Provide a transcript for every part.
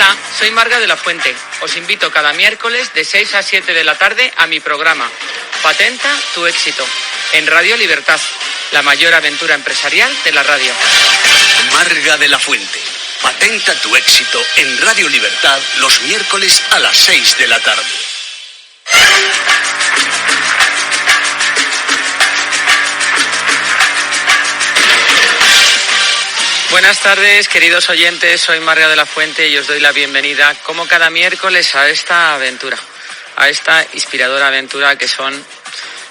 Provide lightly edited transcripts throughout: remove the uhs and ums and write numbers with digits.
Hola, soy Marga de la Fuente. Os invito cada miércoles de 6 a 7 de la tarde a mi programa Patenta tu éxito en Radio Libertad, la mayor aventura empresarial de la radio. Marga de la Fuente. Patenta tu éxito en Radio Libertad los miércoles a las 6 de la tarde. Buenas tardes, queridos oyentes, soy Marga de la Fuente y os doy la bienvenida, como cada miércoles, a esta aventura, a esta inspiradora aventura que son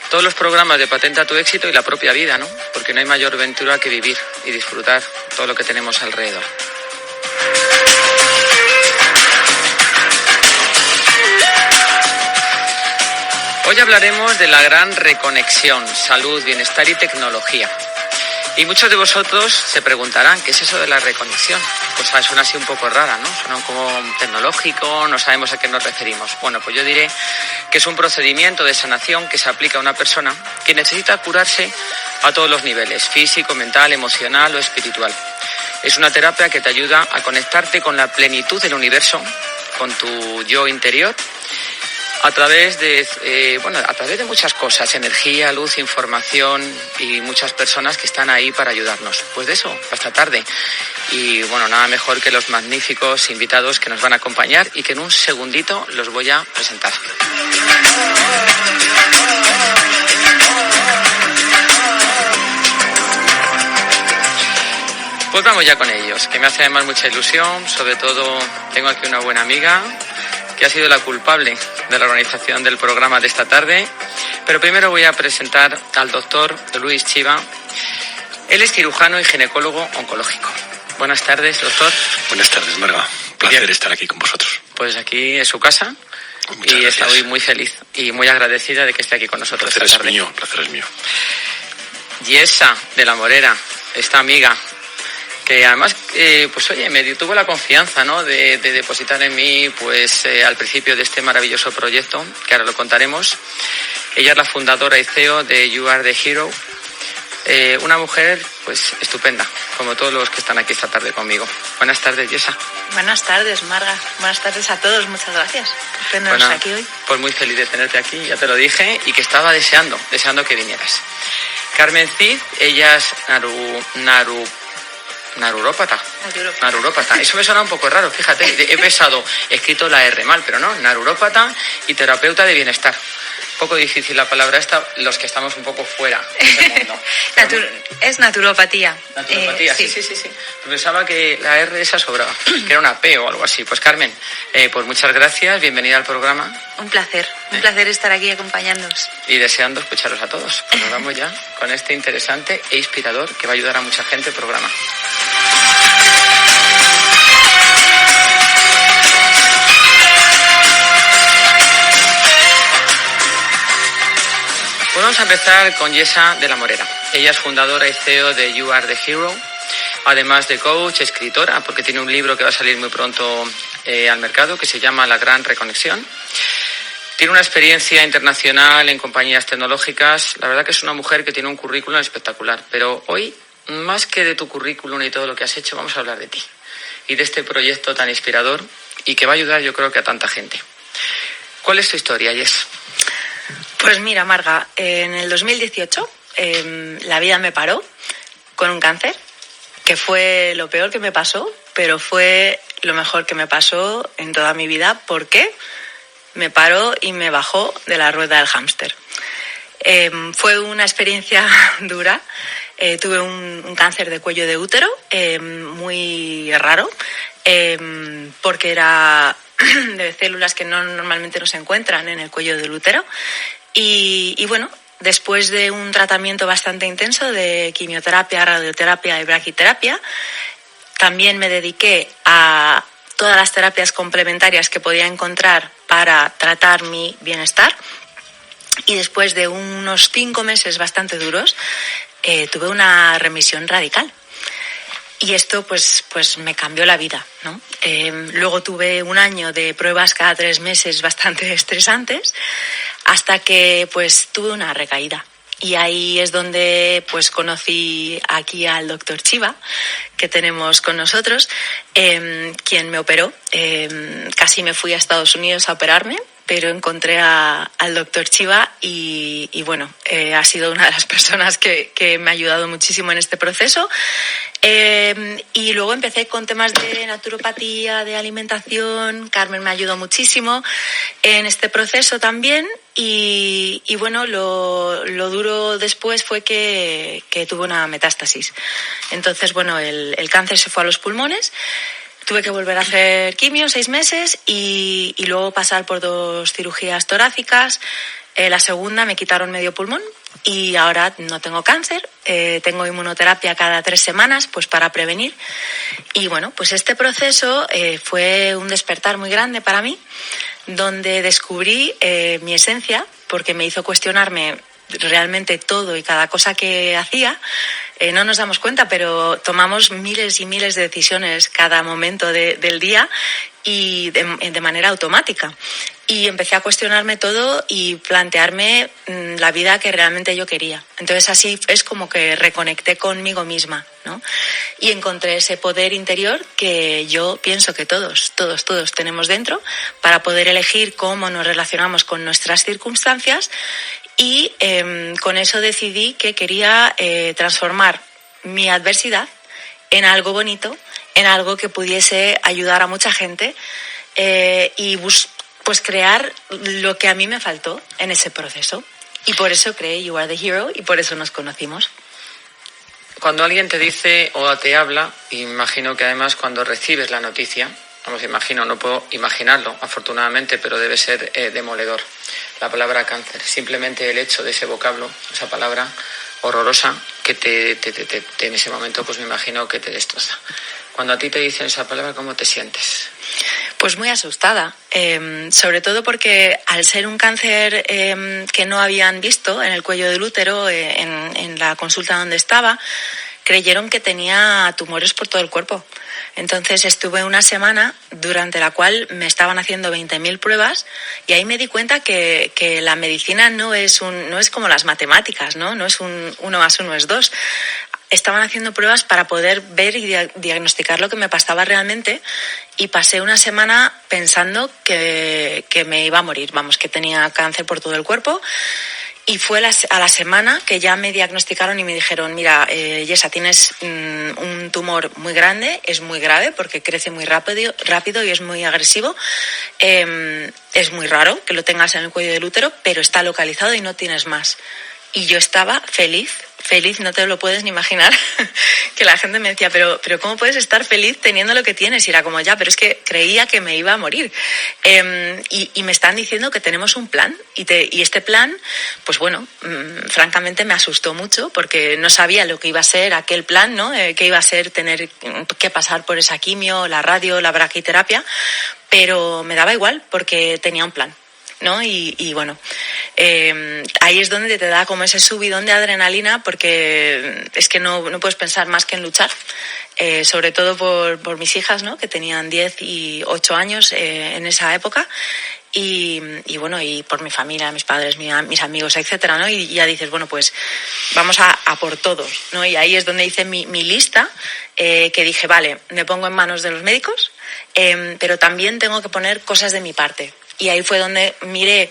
todos los programas de Patenta tu éxito y la propia vida, ¿no? Porque no hay mayor aventura que vivir y disfrutar todo lo que tenemos alrededor. Hoy hablaremos de la gran reconexión, salud, bienestar y tecnología. Y muchos de vosotros se preguntarán, ¿qué es eso de la reconexión? Pues suena así un poco rara, ¿no? Suena como tecnológico, no sabemos a qué nos referimos. Bueno, pues yo diré que es un procedimiento de sanación que se aplica a una persona que necesita curarse a todos los niveles, físico, mental, emocional o espiritual. Es una terapia que te ayuda a conectarte con la plenitud del universo, con tu yo interior, a través de muchas cosas, energía, luz, información y muchas personas que están ahí para ayudarnos. Pues de eso, hasta tarde. Y bueno, nada mejor que los magníficos invitados que nos van a acompañar y que en un segundito los voy a presentar. Pues vamos ya con ellos, que me hace además mucha ilusión. Sobre todo tengo aquí una buena amiga que ha sido la culpable de la organización del programa de esta tarde. Pero primero voy a presentar al doctor Luis Chiva. Él es cirujano y ginecólogo oncológico. Buenas tardes, doctor. Buenas tardes, Marga. Un placer estar aquí con vosotros. Pues aquí es su casa. Muchas y gracias. Estoy muy feliz y muy agradecida de que esté aquí con nosotros esta tarde. El placer es mío. Yesa de la Morera, esta amiga, que además, pues oye, me tuvo la confianza, ¿no?, de depositar en mí, pues al principio de este maravilloso proyecto, que ahora lo contaremos. Ella es la fundadora y CEO de You Are the Hero. Una mujer, pues, estupenda, como todos los que están aquí esta tarde conmigo. Buenas tardes, Yesa. Buenas tardes, Marga. Buenas tardes a todos. Muchas gracias por tenernos aquí hoy. Pues muy feliz de tenerte aquí, ya te lo dije, y que estaba deseando que vinieras. Carmen Cid, ella es narurópata. Eso me suena un poco raro, fíjate. He escrito la R mal, pero no. Narurópata y terapeuta de bienestar. Un poco difícil la palabra esta, los que estamos un poco fuera de ese mundo. Es naturopatía. Naturopatía, sí. Pensaba que la R esa sobraba, que era una P o algo así. Pues Carmen, pues muchas gracias, bienvenida al programa. Un placer estar aquí acompañándoos. Y deseando escucharos a todos. Pues nos vamos ya con este interesante e inspirador que va a ayudar a mucha gente el programa. Pues vamos a empezar con Yesa de la Morera. Ella es fundadora y CEO de You Are the Hero, además de coach, escritora, porque tiene un libro que va a salir muy pronto al mercado que se llama La Gran Reconexión. Tiene una experiencia internacional en compañías tecnológicas. La verdad que es una mujer que tiene un currículum espectacular, pero hoy, más que de tu currículum y todo lo que has hecho, vamos a hablar de ti y de este proyecto tan inspirador y que va a ayudar, yo creo, que a tanta gente. ¿Cuál es tu historia, Yes? Pues mira, Marga, en el 2018 la vida me paró con un cáncer, que fue lo peor que me pasó, pero fue lo mejor que me pasó en toda mi vida, porque me paró y me bajó de la rueda del hámster. Fue una experiencia dura. Tuve un cáncer de cuello de útero muy raro, porque era de células que normalmente no se encuentran en el cuello del útero. Y bueno, después de un tratamiento bastante intenso de quimioterapia, radioterapia y braquiterapia, también me dediqué a todas las terapias complementarias que podía encontrar para tratar mi bienestar. Y después de unos 5 meses bastante duros, tuve una remisión radical. Y esto pues me cambió la vida, ¿no? Luego tuve un año de pruebas cada 3 meses bastante estresantes, hasta que pues tuve una recaída. Y ahí es donde pues conocí aquí al doctor Chiva, que tenemos con nosotros, quien me operó. Casi me fui a Estados Unidos a operarme, pero encontré al doctor Chiva y bueno, ha sido una de las personas que me ha ayudado muchísimo en este proceso. Y luego empecé con temas de naturopatía, de alimentación. Carmen me ayudó muchísimo en este proceso también. Y bueno, lo duro después fue que tuve una metástasis. Entonces, bueno, el cáncer se fue a los pulmones. Tuve que volver a hacer quimio 6 meses y luego pasar por 2 cirugías torácicas. La segunda me quitaron medio pulmón y ahora no tengo cáncer. Tengo inmunoterapia cada 3 semanas pues para prevenir. Y bueno, pues este proceso fue un despertar muy grande para mí, donde descubrí mi esencia, porque me hizo cuestionarme realmente todo y cada cosa que hacía. No nos damos cuenta, pero tomamos miles y miles de decisiones cada momento del día y de manera automática. Y empecé a cuestionarme todo y plantearme la vida que realmente yo quería. Entonces así es como que reconecté conmigo misma, ¿no? Y encontré ese poder interior que yo pienso que todos tenemos dentro para poder elegir cómo nos relacionamos con nuestras circunstancias. Y con eso decidí que quería transformar mi adversidad en algo bonito, en algo que pudiese ayudar a mucha gente y pues crear lo que a mí me faltó en ese proceso. Y por eso creé You Are the Hero y por eso nos conocimos. Cuando alguien te dice o te habla, imagino que además cuando recibes la noticia, no puedo imaginarlo, afortunadamente, pero debe ser demoledor. La palabra cáncer, simplemente el hecho de ese vocablo, esa palabra horrorosa que en ese momento pues me imagino que te destroza. Cuando a ti te dicen esa palabra, ¿cómo te sientes? Pues muy asustada, sobre todo porque al ser un cáncer que no habían visto en el cuello del útero, en la consulta donde estaba, creyeron que tenía tumores por todo el cuerpo. Entonces estuve una semana durante la cual me estaban haciendo 20.000 pruebas y ahí me di cuenta que la medicina no es como las matemáticas, ¿no? No es 1 más 1 es 2. Estaban haciendo pruebas para poder ver y diagnosticar lo que me pasaba realmente y pasé una semana pensando que me iba a morir, que tenía cáncer por todo el cuerpo. Y fue a la semana que ya me diagnosticaron y me dijeron, mira, Yesa, tienes un tumor muy grande, es muy grave porque crece muy rápido y es muy agresivo. Es muy raro que lo tengas en el cuello del útero, pero está localizado y no tienes más. Y yo estaba feliz, no te lo puedes ni imaginar, que la gente me decía, pero ¿cómo puedes estar feliz teniendo lo que tienes? Y era como, ya, pero es que creía que me iba a morir. Y me están diciendo que tenemos un plan, y este plan, pues bueno, francamente me asustó mucho, porque no sabía lo que iba a ser aquel plan, ¿no? Que iba a ser tener que pasar por esa quimio, la radio, la braquiterapia, pero me daba igual, porque tenía un plan, ¿no? Y bueno, ahí es donde te da como ese subidón de adrenalina, porque es que no puedes pensar más que en luchar, sobre todo por mis hijas, ¿no? Que tenían 10 y 8 años en esa época. Y bueno, y por mi familia, mis padres, mis amigos, etcétera, ¿no? Y ya dices, bueno, pues vamos a por todos, ¿no? Y ahí es donde hice mi lista, que dije, vale, me pongo en manos de los médicos, pero también tengo que poner cosas de mi parte. Y ahí fue donde me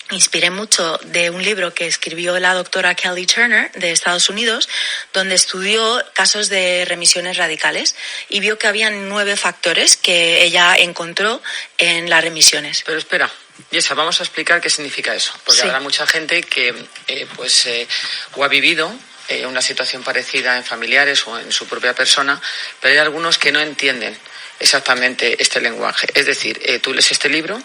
inspiré mucho de un libro que escribió la doctora Kelly Turner de Estados Unidos, donde estudió casos de remisiones radicales y vio que habían 9 factores que ella encontró en las remisiones. Pero espera, Yesa, vamos a explicar qué significa eso, porque habrá mucha gente que o ha vivido una situación parecida en familiares o en su propia persona, pero hay algunos que no entienden exactamente este lenguaje. Es decir, tú lees este libro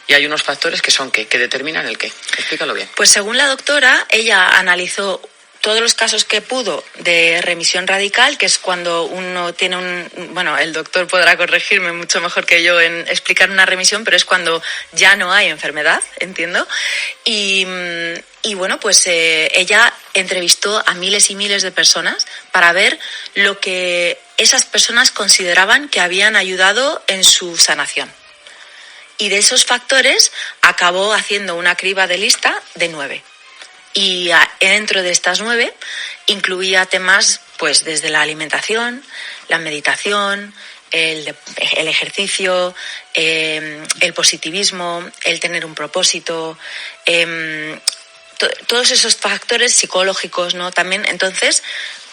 y hay unos factores que son ¿qué? Que determinan el qué. Explícalo bien. Pues según la doctora, ella analizó todos los casos que pudo de remisión radical, que es cuando uno tiene el doctor podrá corregirme mucho mejor que yo en explicar una remisión, pero es cuando ya no hay enfermedad, entiendo. Y bueno, pues ella entrevistó a miles y miles de personas para ver lo que esas personas consideraban que habían ayudado en su sanación. Y de esos factores acabó haciendo una criba de lista de 9. Y dentro de estas 9 incluía temas pues desde la alimentación, la meditación, el ejercicio, el positivismo, el tener un propósito, todos esos factores psicológicos, ¿no? También, entonces,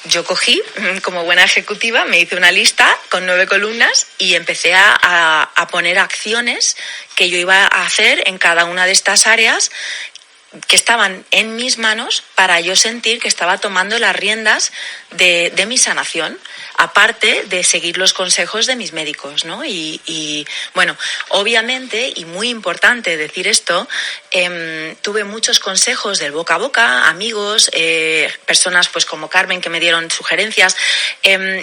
yo cogí, como buena ejecutiva, me hice una lista con 9 columnas y empecé a poner acciones que yo iba a hacer en cada una de estas áreas que estaban en mis manos para yo sentir que estaba tomando las riendas de mi sanación, aparte de seguir los consejos de mis médicos, ¿no? Y bueno, obviamente, y muy importante decir esto, tuve muchos consejos del boca a boca, amigos, personas pues como Carmen que me dieron sugerencias,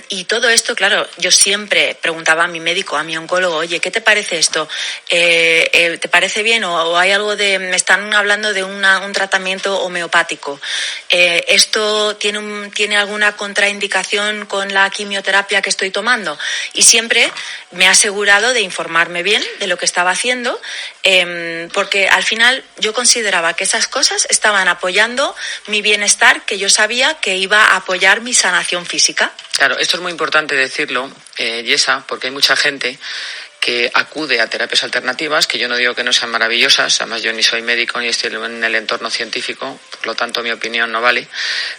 y todo esto, claro, yo siempre preguntaba a mi médico, a mi oncólogo, oye, ¿qué te parece esto? ¿Te parece bien? ¿O hay algo de, me están hablando de un tratamiento homeopático? ¿Esto tiene alguna contraindicación con la quimioterapia que estoy tomando? Y siempre me he asegurado de informarme bien de lo que estaba haciendo, porque al final yo consideraba que esas cosas estaban apoyando mi bienestar, que yo sabía que iba a apoyar mi sanación física. Claro, esto es muy importante decirlo, Yesa, porque hay mucha gente que acude a terapias alternativas, que yo no digo que no sean maravillosas, además yo ni soy médico ni estoy en el entorno científico, por lo tanto mi opinión no vale,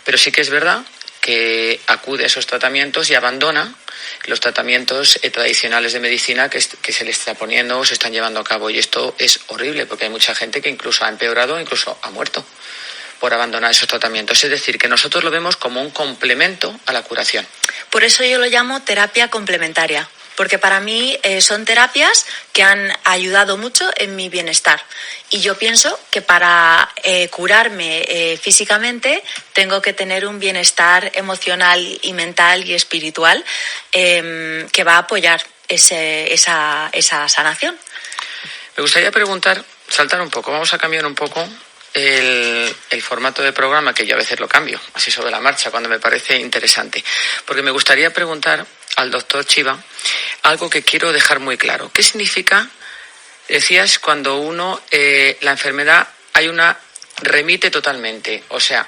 pero sí que es verdad que acude a esos tratamientos y abandona los tratamientos tradicionales de medicina que se le está poniendo o se están llevando a cabo. Y esto es horrible porque hay mucha gente que incluso ha empeorado, incluso ha muerto por abandonar esos tratamientos. Es decir, que nosotros lo vemos como un complemento a la curación. Por eso yo lo llamo terapia complementaria, porque para mí son terapias que han ayudado mucho en mi bienestar. Y yo pienso que para curarme físicamente tengo que tener un bienestar emocional y mental y espiritual que va a apoyar esa sanación. Me gustaría preguntar, saltar un poco, vamos a cambiar un poco el formato de programa, que yo a veces lo cambio, así sobre la marcha, cuando me parece interesante. Porque me gustaría preguntar al doctor Chiva algo que quiero dejar muy claro. ¿Qué significa, decías, cuando uno, la enfermedad, remite totalmente, o sea,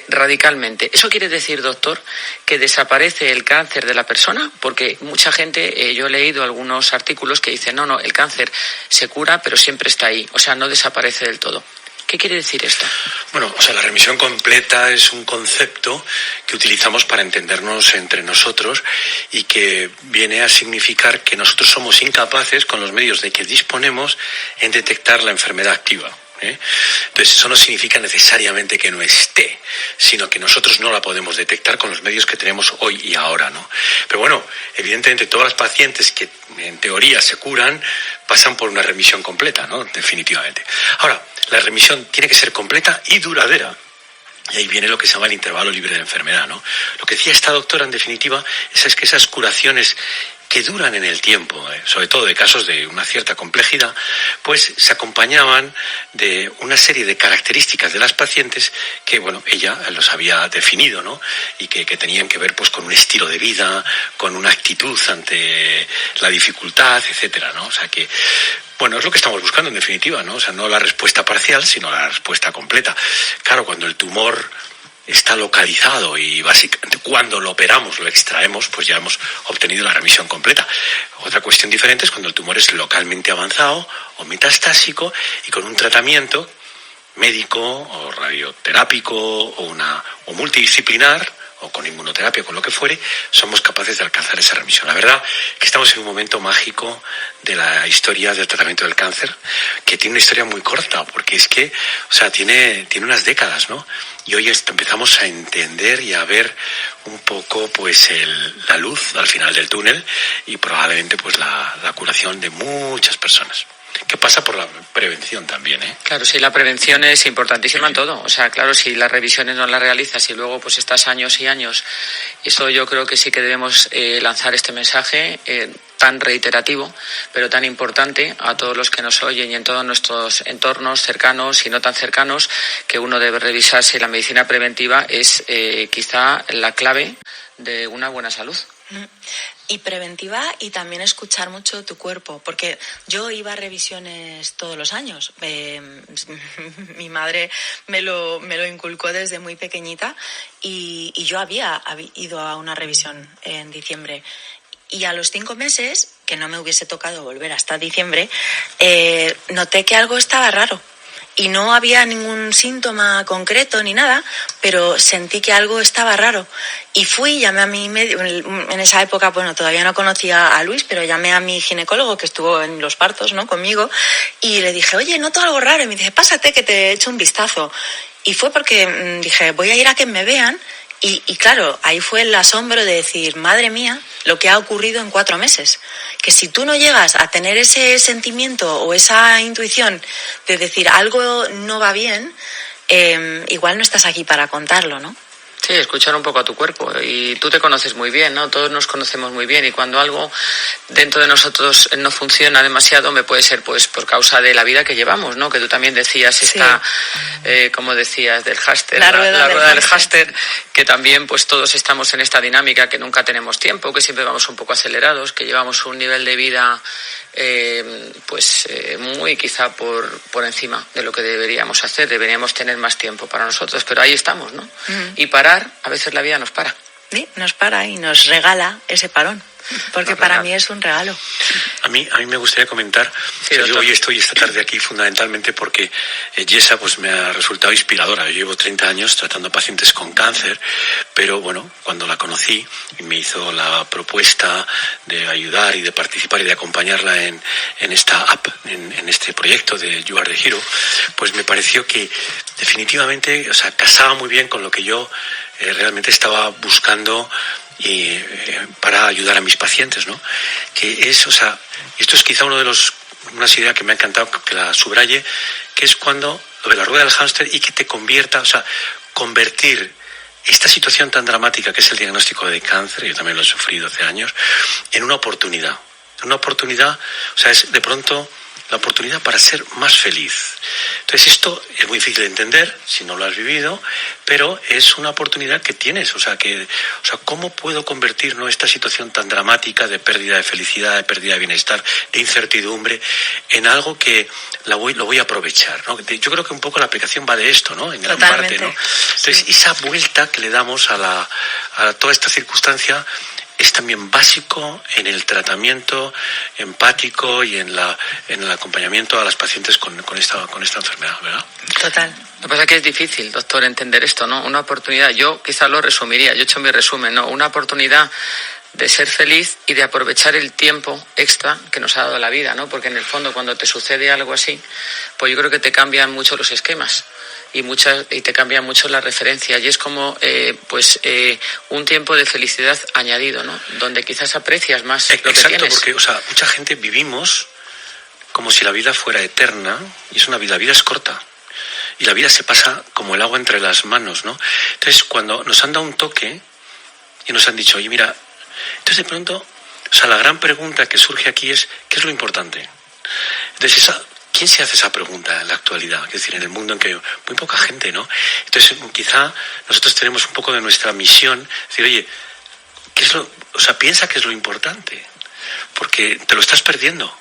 radicalmente? ¿Eso quiere decir, doctor, que desaparece el cáncer de la persona? Porque mucha gente, yo he leído algunos artículos que dicen, no, el cáncer se cura, pero siempre está ahí, o sea, no desaparece del todo. ¿Qué quiere decir esto? Bueno, o sea, la remisión completa es un concepto que utilizamos para entendernos entre nosotros y que viene a significar que nosotros somos incapaces, con los medios de que disponemos, en detectar la enfermedad activa. Entonces eso no significa necesariamente que no esté, sino que nosotros no la podemos detectar con los medios que tenemos hoy y ahora, ¿no? Pero bueno, evidentemente todas las pacientes que en teoría se curan pasan por una remisión completa, ¿no? Definitivamente. Ahora, la remisión tiene que ser completa y duradera. Y ahí viene lo que se llama el intervalo libre de enfermedad, ¿no? Lo que decía esta doctora, en definitiva, es que esas curaciones que duran en el tiempo, sobre todo de casos de una cierta complejidad, pues se acompañaban de una serie de características de las pacientes que, bueno, ella los había definido, ¿no? Y que tenían que ver pues con un estilo de vida, con una actitud ante la dificultad, etcétera, ¿no? O sea que, bueno, es lo que estamos buscando en definitiva, ¿no? O sea, no la respuesta parcial, sino la respuesta completa. Claro, cuando el tumor está localizado y básicamente cuando lo operamos, lo extraemos, pues ya hemos obtenido la remisión completa. Otra cuestión diferente es cuando el tumor es localmente avanzado o metastásico y con un tratamiento médico o radioterápico o multidisciplinar o con inmunoterapia, con lo que fuere, somos capaces de alcanzar esa remisión. La verdad que estamos en un momento mágico de la historia del tratamiento del cáncer, que tiene una historia muy corta, porque es que, o sea, tiene unas décadas, ¿no? Y hoy empezamos a entender y a ver un poco, pues, la luz al final del túnel y probablemente, pues, la curación de muchas personas. Que pasa por la prevención también, ¿eh? Claro, sí, la prevención es importantísima en todo. O sea, claro, si las revisiones no las realizas y luego pues estás años y años, eso yo creo que sí que debemos lanzar este mensaje tan reiterativo, pero tan importante a todos los que nos oyen y en todos nuestros entornos cercanos y no tan cercanos, que uno debe revisarse. La medicina preventiva es quizá la clave de una buena salud. Y preventiva, y también escuchar mucho tu cuerpo, porque yo iba a revisiones todos los años. Mi madre me lo inculcó desde muy pequeñita y yo había ido a una revisión en diciembre. Y a los 5 meses, que no me hubiese tocado volver hasta diciembre, noté que algo estaba raro. Y no había ningún síntoma concreto ni nada, pero sentí que algo estaba raro. Y llamé a mi médico, en esa época, bueno, todavía no conocía a Luis, pero llamé a mi ginecólogo que estuvo en los partos, ¿no?, conmigo, y le dije, oye, noto algo raro, y me dice, pásate que te echo un vistazo. Y fue porque dije, voy a ir a que me vean. Y claro, ahí fue el asombro de decir, madre mía, lo que ha ocurrido en 4 meses. Que si tú no llegas a tener ese sentimiento o esa intuición de decir algo no va bien, igual no estás aquí para contarlo, ¿no? Sí, escuchar un poco a tu cuerpo. Y tú te conoces muy bien, ¿no? Todos nos conocemos muy bien, y cuando algo dentro de nosotros no funciona demasiado, me puede ser pues por causa de la vida que llevamos, ¿no? Que tú también decías, sí. Como decías, del hámster, la rueda del hámster, que también pues todos estamos en esta dinámica, que nunca tenemos tiempo, que siempre vamos un poco acelerados, que llevamos un nivel de vida muy quizá por encima de lo que deberíamos hacer. Deberíamos tener más tiempo para nosotros, pero ahí estamos, ¿no? Y parar, a veces la vida nos para. Sí, nos para y nos regala ese parón, porque para mí es un regalo. A mí me gustaría comentar, yo hoy estoy esta tarde aquí fundamentalmente porque Yesa pues me ha resultado inspiradora. Yo llevo 30 años tratando pacientes con cáncer, pero bueno, cuando la conocí y me hizo la propuesta de ayudar y de participar y de acompañarla en esta app, en este proyecto de You Are the Hero, pues me pareció que definitivamente, o sea, casaba muy bien con lo que yo realmente estaba buscando para ayudar a mis pacientes, ¿no? Que es, o sea, esto es quizá una idea que me ha encantado que la subraye, que es cuando lo de la rueda del hámster y que te convierta, o sea, convertir esta situación tan dramática que es el diagnóstico de cáncer, yo también lo he sufrido hace años, en una oportunidad. Una oportunidad, o sea, es de pronto la oportunidad para ser más feliz. Entonces esto es muy difícil de entender si no lo has vivido, pero es una oportunidad que tienes, o sea, ¿cómo puedo convertir, ¿no?, esta situación tan dramática de pérdida de felicidad, de pérdida de bienestar, de incertidumbre, en algo que lo voy a aprovechar, ¿no? Yo creo que un poco la aplicación va de esto, ¿no?, en gran parte, ¿no? Entonces, sí, esa vuelta que le damos a toda esta circunstancia es también básico en el tratamiento empático y en el acompañamiento a las pacientes con esta enfermedad, ¿verdad? Total. Lo que pasa es que es difícil, doctor, entender esto, ¿no? Una oportunidad, yo quizás lo resumiría, yo he hecho mi resumen, ¿no? Una oportunidad de ser feliz y de aprovechar el tiempo extra que nos ha dado la vida, ¿no? Porque en el fondo cuando te sucede algo así, pues yo creo que te cambian mucho los esquemas y te cambian mucho las referencias, y es como un tiempo de felicidad añadido, ¿no? Donde quizás aprecias más lo que tienes. Exacto, porque, o sea, mucha gente vivimos como si la vida fuera eterna, y es una vida, la vida es corta. Y la vida se pasa como el agua entre las manos, ¿no? Entonces, cuando nos han dado un toque y nos han dicho, oye, mira, entonces de pronto, o sea, la gran pregunta que surge aquí es, ¿qué es lo importante? Entonces, ¿quién se hace esa pregunta en la actualidad? Es decir, en el mundo en que muy poca gente, ¿no? Entonces, quizá nosotros tenemos un poco de nuestra misión, decir, oye, piensa qué es lo importante, porque te lo estás perdiendo.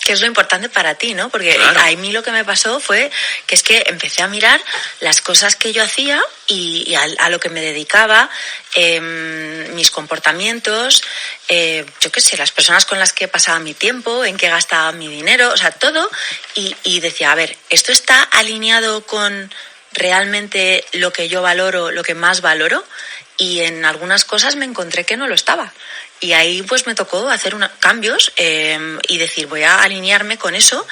Que es lo importante para ti, ¿no? Porque claro, a mí lo que me pasó fue que es que empecé a mirar las cosas que yo hacía y a lo que me dedicaba, mis comportamientos, yo qué sé, las personas con las que pasaba mi tiempo, en qué gastaba mi dinero, o sea, todo. Y decía, a ver, ¿esto está alineado con realmente lo que yo valoro, lo que más valoro? Y en algunas cosas me encontré que no lo estaba. Y ahí pues me tocó hacer cambios y decir, voy a alinearme con eso,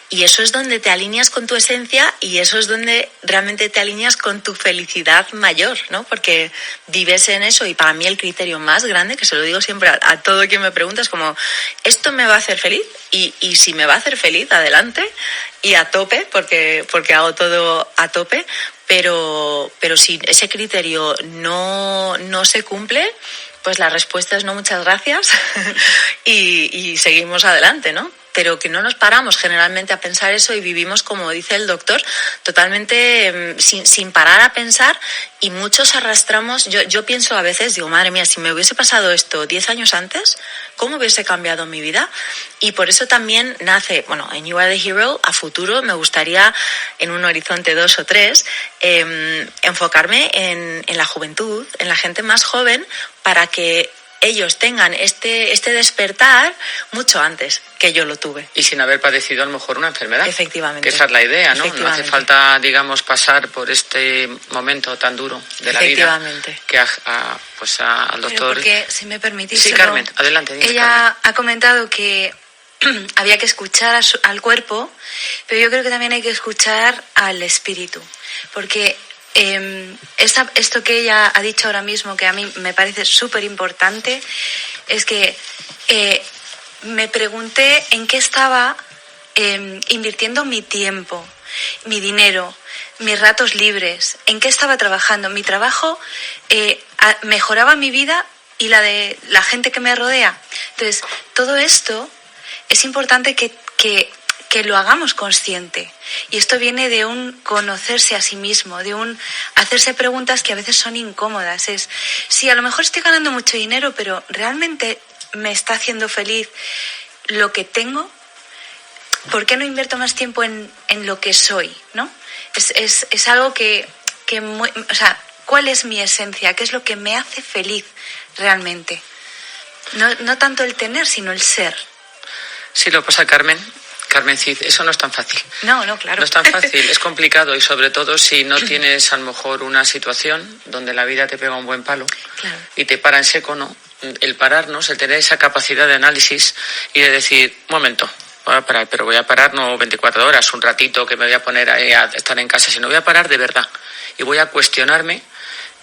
y eso es donde te alineas con tu esencia, y eso es donde realmente te alineas con tu felicidad mayor, ¿no? Porque vives en eso. Y para mí el criterio más grande, que se lo digo siempre a todo quien me pregunta, es como, ¿esto me va a hacer feliz? Y si me va a hacer feliz, adelante y a tope, porque hago todo a tope, pero si ese criterio no se cumple, pues la respuesta es no, muchas gracias y seguimos adelante, ¿no? pero que no nos paramos generalmente a pensar eso y vivimos, como dice el doctor, totalmente sin parar a pensar, y muchos arrastramos. Yo pienso a veces, digo, madre mía, si me hubiese pasado esto 10 años antes, ¿cómo hubiese cambiado mi vida? Y por eso también nace, en You Are the Hero, a futuro me gustaría, en un horizonte 2 o 3, enfocarme en la juventud, en la gente más joven, para que ellos tengan este despertar mucho antes que yo lo tuve. Y sin haber padecido a lo mejor una enfermedad. Efectivamente. Que esa es la idea, ¿no? No hace falta, digamos, pasar por este momento tan duro de la vida. Que al doctor... Porque, si me permitís... Sí, Carmen, adelante. Ella Carmen ha comentado que había que escuchar al cuerpo, pero yo creo que también hay que escuchar al espíritu. Porque... esto que ella ha dicho ahora mismo, que a mí me parece súper importante, es que me pregunté en qué estaba invirtiendo mi tiempo, mi dinero, mis ratos libres, en qué estaba trabajando. Mi trabajo mejoraba mi vida y la de la gente que me rodea. Entonces, todo esto es importante que lo hagamos consciente. Y esto viene de un conocerse a sí mismo, de un hacerse preguntas que a veces son incómodas. Es, sí, a lo mejor estoy ganando mucho dinero, pero ¿realmente me está haciendo feliz lo que tengo? ¿Por qué no invierto más tiempo en lo que soy? ¿No? Es algo ¿cuál es mi esencia? ¿Qué es lo que me hace feliz realmente? No tanto el tener, sino el ser. Sí, lo pasa, Carmen Cid, eso no es tan fácil. No, claro. No es tan fácil, es complicado, y sobre todo si no tienes a lo mejor una situación donde la vida te pega un buen palo, claro, y te para en seco, ¿no? El pararnos, el tener esa capacidad de análisis y de decir, un momento, voy a parar, pero voy a parar no 24 horas, un ratito que me voy a poner a estar en casa, sino voy a parar de verdad y voy a cuestionarme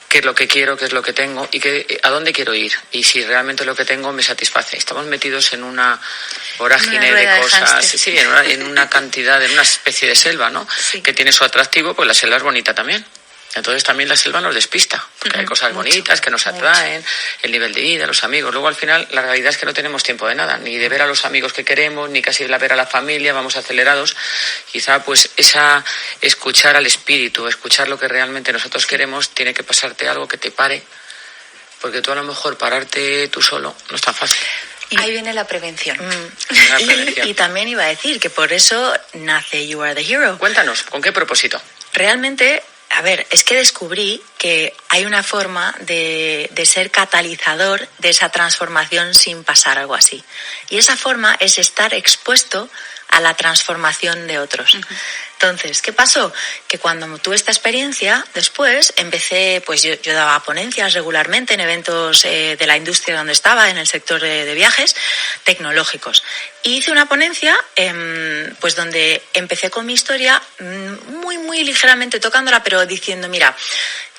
qué es lo que quiero, qué es lo que tengo y a dónde quiero ir, y si realmente lo que tengo me satisface. Estamos metidos en una vorágine de cosas, sí, en una cantidad, en una especie de selva, ¿no? Sí. Que tiene su atractivo, pues la selva es bonita también. Entonces también la selva nos despista, porque hay cosas bonitas que nos atraen, el nivel de vida, los amigos. Luego al final la realidad es que no tenemos tiempo de nada, ni de ver a los amigos que queremos, ni casi de ver a la familia, vamos acelerados. Quizá pues escuchar al espíritu, escuchar lo que realmente nosotros queremos, tiene que pasarte algo que te pare, porque tú a lo mejor pararte tú solo no es tan fácil. Ahí viene la prevención. Y también iba a decir que por eso nace You Are the Hero. Cuéntanos, ¿con qué propósito? Realmente... A ver, es que descubrí que hay una forma de ser catalizador de esa transformación sin pasar algo así. Y esa forma es estar expuesto a la transformación de otros. Uh-huh. Entonces, ¿qué pasó? Que cuando tuve esta experiencia, después empecé, pues yo daba ponencias regularmente en eventos de la industria donde estaba, en el sector de viajes tecnológicos. Y hice una ponencia, pues donde empecé con mi historia muy, muy ligeramente tocándola, pero diciendo, mira,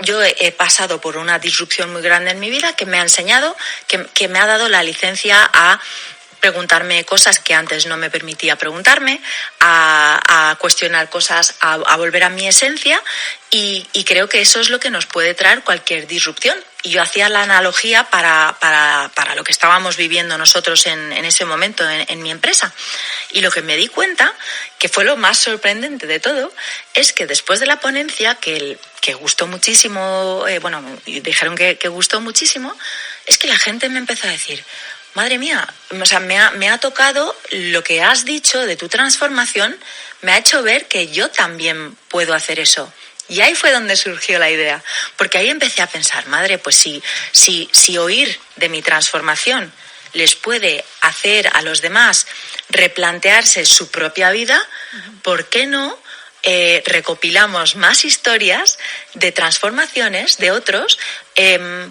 yo he pasado por una disrupción muy grande en mi vida que me ha enseñado, que me ha dado la licencia a preguntarme cosas que antes no me permitía preguntarme, a cuestionar cosas, a volver a mi esencia, y creo que eso es lo que nos puede traer cualquier disrupción. Y yo hacía la analogía para lo que estábamos viviendo nosotros en ese momento en mi empresa. Y lo que me di cuenta, que fue lo más sorprendente de todo, es que después de la ponencia, que gustó muchísimo, dijeron que gustó muchísimo, es que la gente me empezó a decir, madre mía, o sea, me ha tocado lo que has dicho de tu transformación, me ha hecho ver que yo también puedo hacer eso. Y ahí fue donde surgió la idea, porque ahí empecé a pensar, madre, pues si oír de mi transformación les puede hacer a los demás replantearse su propia vida, ¿por qué no recopilamos más historias de transformaciones de otros,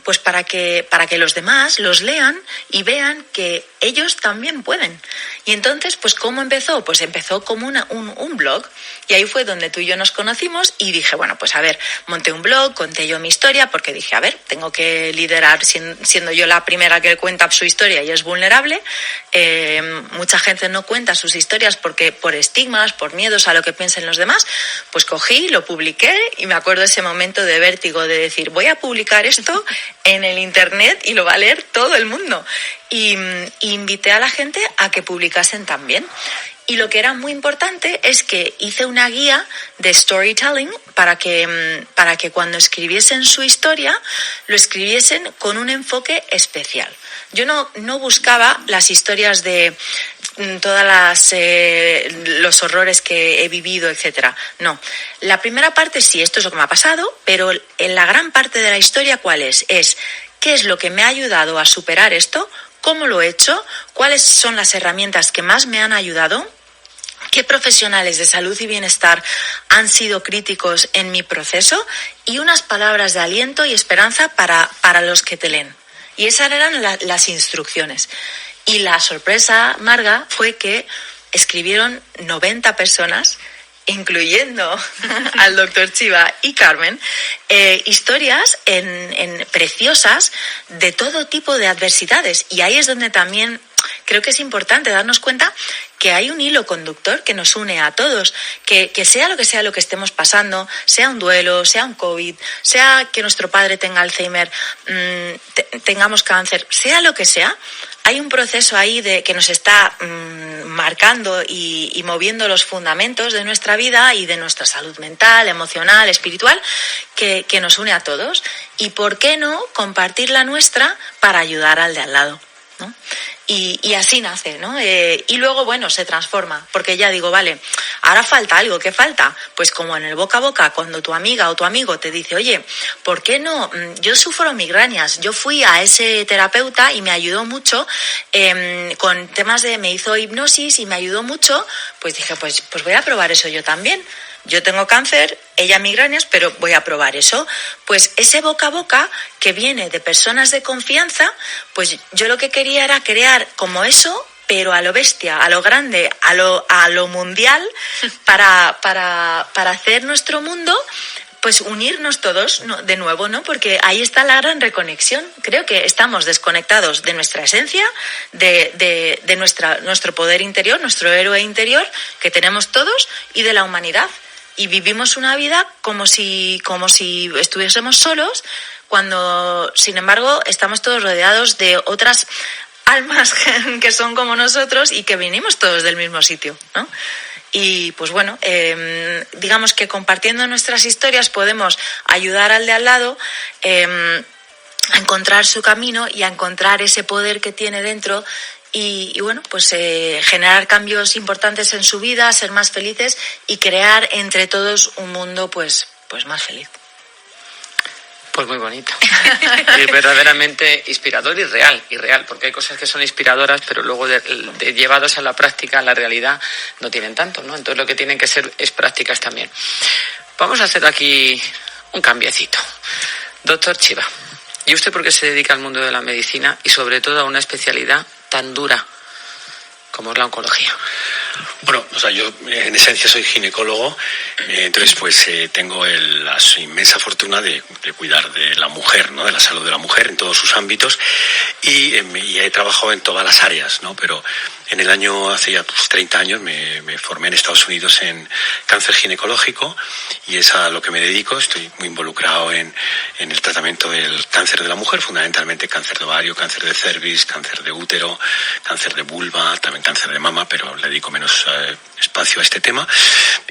pues para que los demás los lean y vean que ellos también pueden? Y entonces, pues ¿cómo empezó? Pues empezó como un blog, y ahí fue donde tú y yo nos conocimos, y dije, bueno, pues a ver, monté un blog, conté yo mi historia, porque dije, a ver, tengo que liderar siendo yo la primera que cuenta su historia y es vulnerable. Mucha gente no cuenta sus historias porque por estigmas, por miedos a lo que piensen los demás, demás, pues cogí, lo publiqué y me acuerdo ese momento de vértigo de decir, voy a publicar esto en el internet y lo va a leer todo el mundo. Y invité a la gente a que publicasen también. Y lo que era muy importante es que hice una guía de storytelling para que cuando escribiesen su historia, lo escribiesen con un enfoque especial. Yo no buscaba las historias de todas los horrores que he vivido, etcétera. No. La primera parte sí, esto es lo que me ha pasado, pero en la gran parte de la historia, ¿cuál es? Es qué es lo que me ha ayudado a superar esto, cómo lo he hecho, cuáles son las herramientas que más me han ayudado, qué profesionales de salud y bienestar han sido críticos en mi proceso y unas palabras de aliento y esperanza para los que te leen. Y esas eran las instrucciones. Y la sorpresa, Marga, fue que escribieron 90 personas, incluyendo al doctor Chiva y Carmen, historias preciosas de todo tipo de adversidades. Y ahí es donde también creo que es importante darnos cuenta que hay un hilo conductor que nos une a todos, que sea lo que estemos pasando, sea un duelo, sea un COVID, sea que nuestro padre tenga Alzheimer, tengamos cáncer, sea lo que sea, hay un proceso ahí que nos está marcando y moviendo los fundamentos de nuestra vida y de nuestra salud mental, emocional, espiritual, que nos une a todos. Y ¿por qué no compartir la nuestra para ayudar al de al lado, ¿no? Y así nace, ¿no? Y luego, bueno, se transforma, porque ya digo, vale, ahora falta algo, ¿qué falta? Pues como en el boca a boca, cuando tu amiga o tu amigo te dice, oye, ¿por qué no? Yo sufro migrañas, yo fui a ese terapeuta y me ayudó mucho con temas me hizo hipnosis y me ayudó mucho, pues dije, pues voy a probar eso yo también. Yo tengo cáncer, ella migrañas, pero voy a probar eso. Pues ese boca a boca que viene de personas de confianza, pues yo lo que quería era crear como eso, pero a lo bestia, a lo grande, a lo mundial, para hacer nuestro mundo, pues unirnos todos, ¿no? De nuevo, ¿no? Porque ahí está la gran reconexión. Creo que estamos desconectados de nuestra esencia, de nuestro poder interior, nuestro héroe interior que tenemos todos y de la humanidad. Y vivimos una vida como si estuviésemos solos, cuando, sin embargo, estamos todos rodeados de otras almas que son como nosotros y que venimos todos del mismo sitio, ¿no? Y pues bueno, digamos que compartiendo nuestras historias podemos ayudar al de al lado a encontrar su camino y a encontrar ese poder que tiene dentro. Y bueno, pues generar cambios importantes en su vida, ser más felices y crear entre todos un mundo pues más feliz. Pues muy bonito. Y verdaderamente inspirador y real, porque hay cosas que son inspiradoras, pero luego llevados a la práctica, a la realidad, no tienen tanto, ¿no? Entonces lo que tienen que ser es prácticas también. Vamos a hacer aquí un cambiecito. Doctor Chiva, ¿y usted por qué se dedica al mundo de la medicina y sobre todo a una especialidad tan dura como es la oncología? Bueno, o sea, yo en esencia soy ginecólogo, entonces pues tengo la inmensa fortuna de cuidar de la mujer, ¿no? De la salud de la mujer en todos sus ámbitos y he trabajado en todas las áreas, ¿no? Pero en el año, hace ya 30 años, me formé en Estados Unidos en cáncer ginecológico y es a lo que me dedico. Estoy muy involucrado en el tratamiento del cáncer de la mujer, fundamentalmente cáncer de ovario, cáncer de cervix, cáncer de útero, cáncer de vulva, también cáncer de mama, pero le dedico menos espacio a este tema.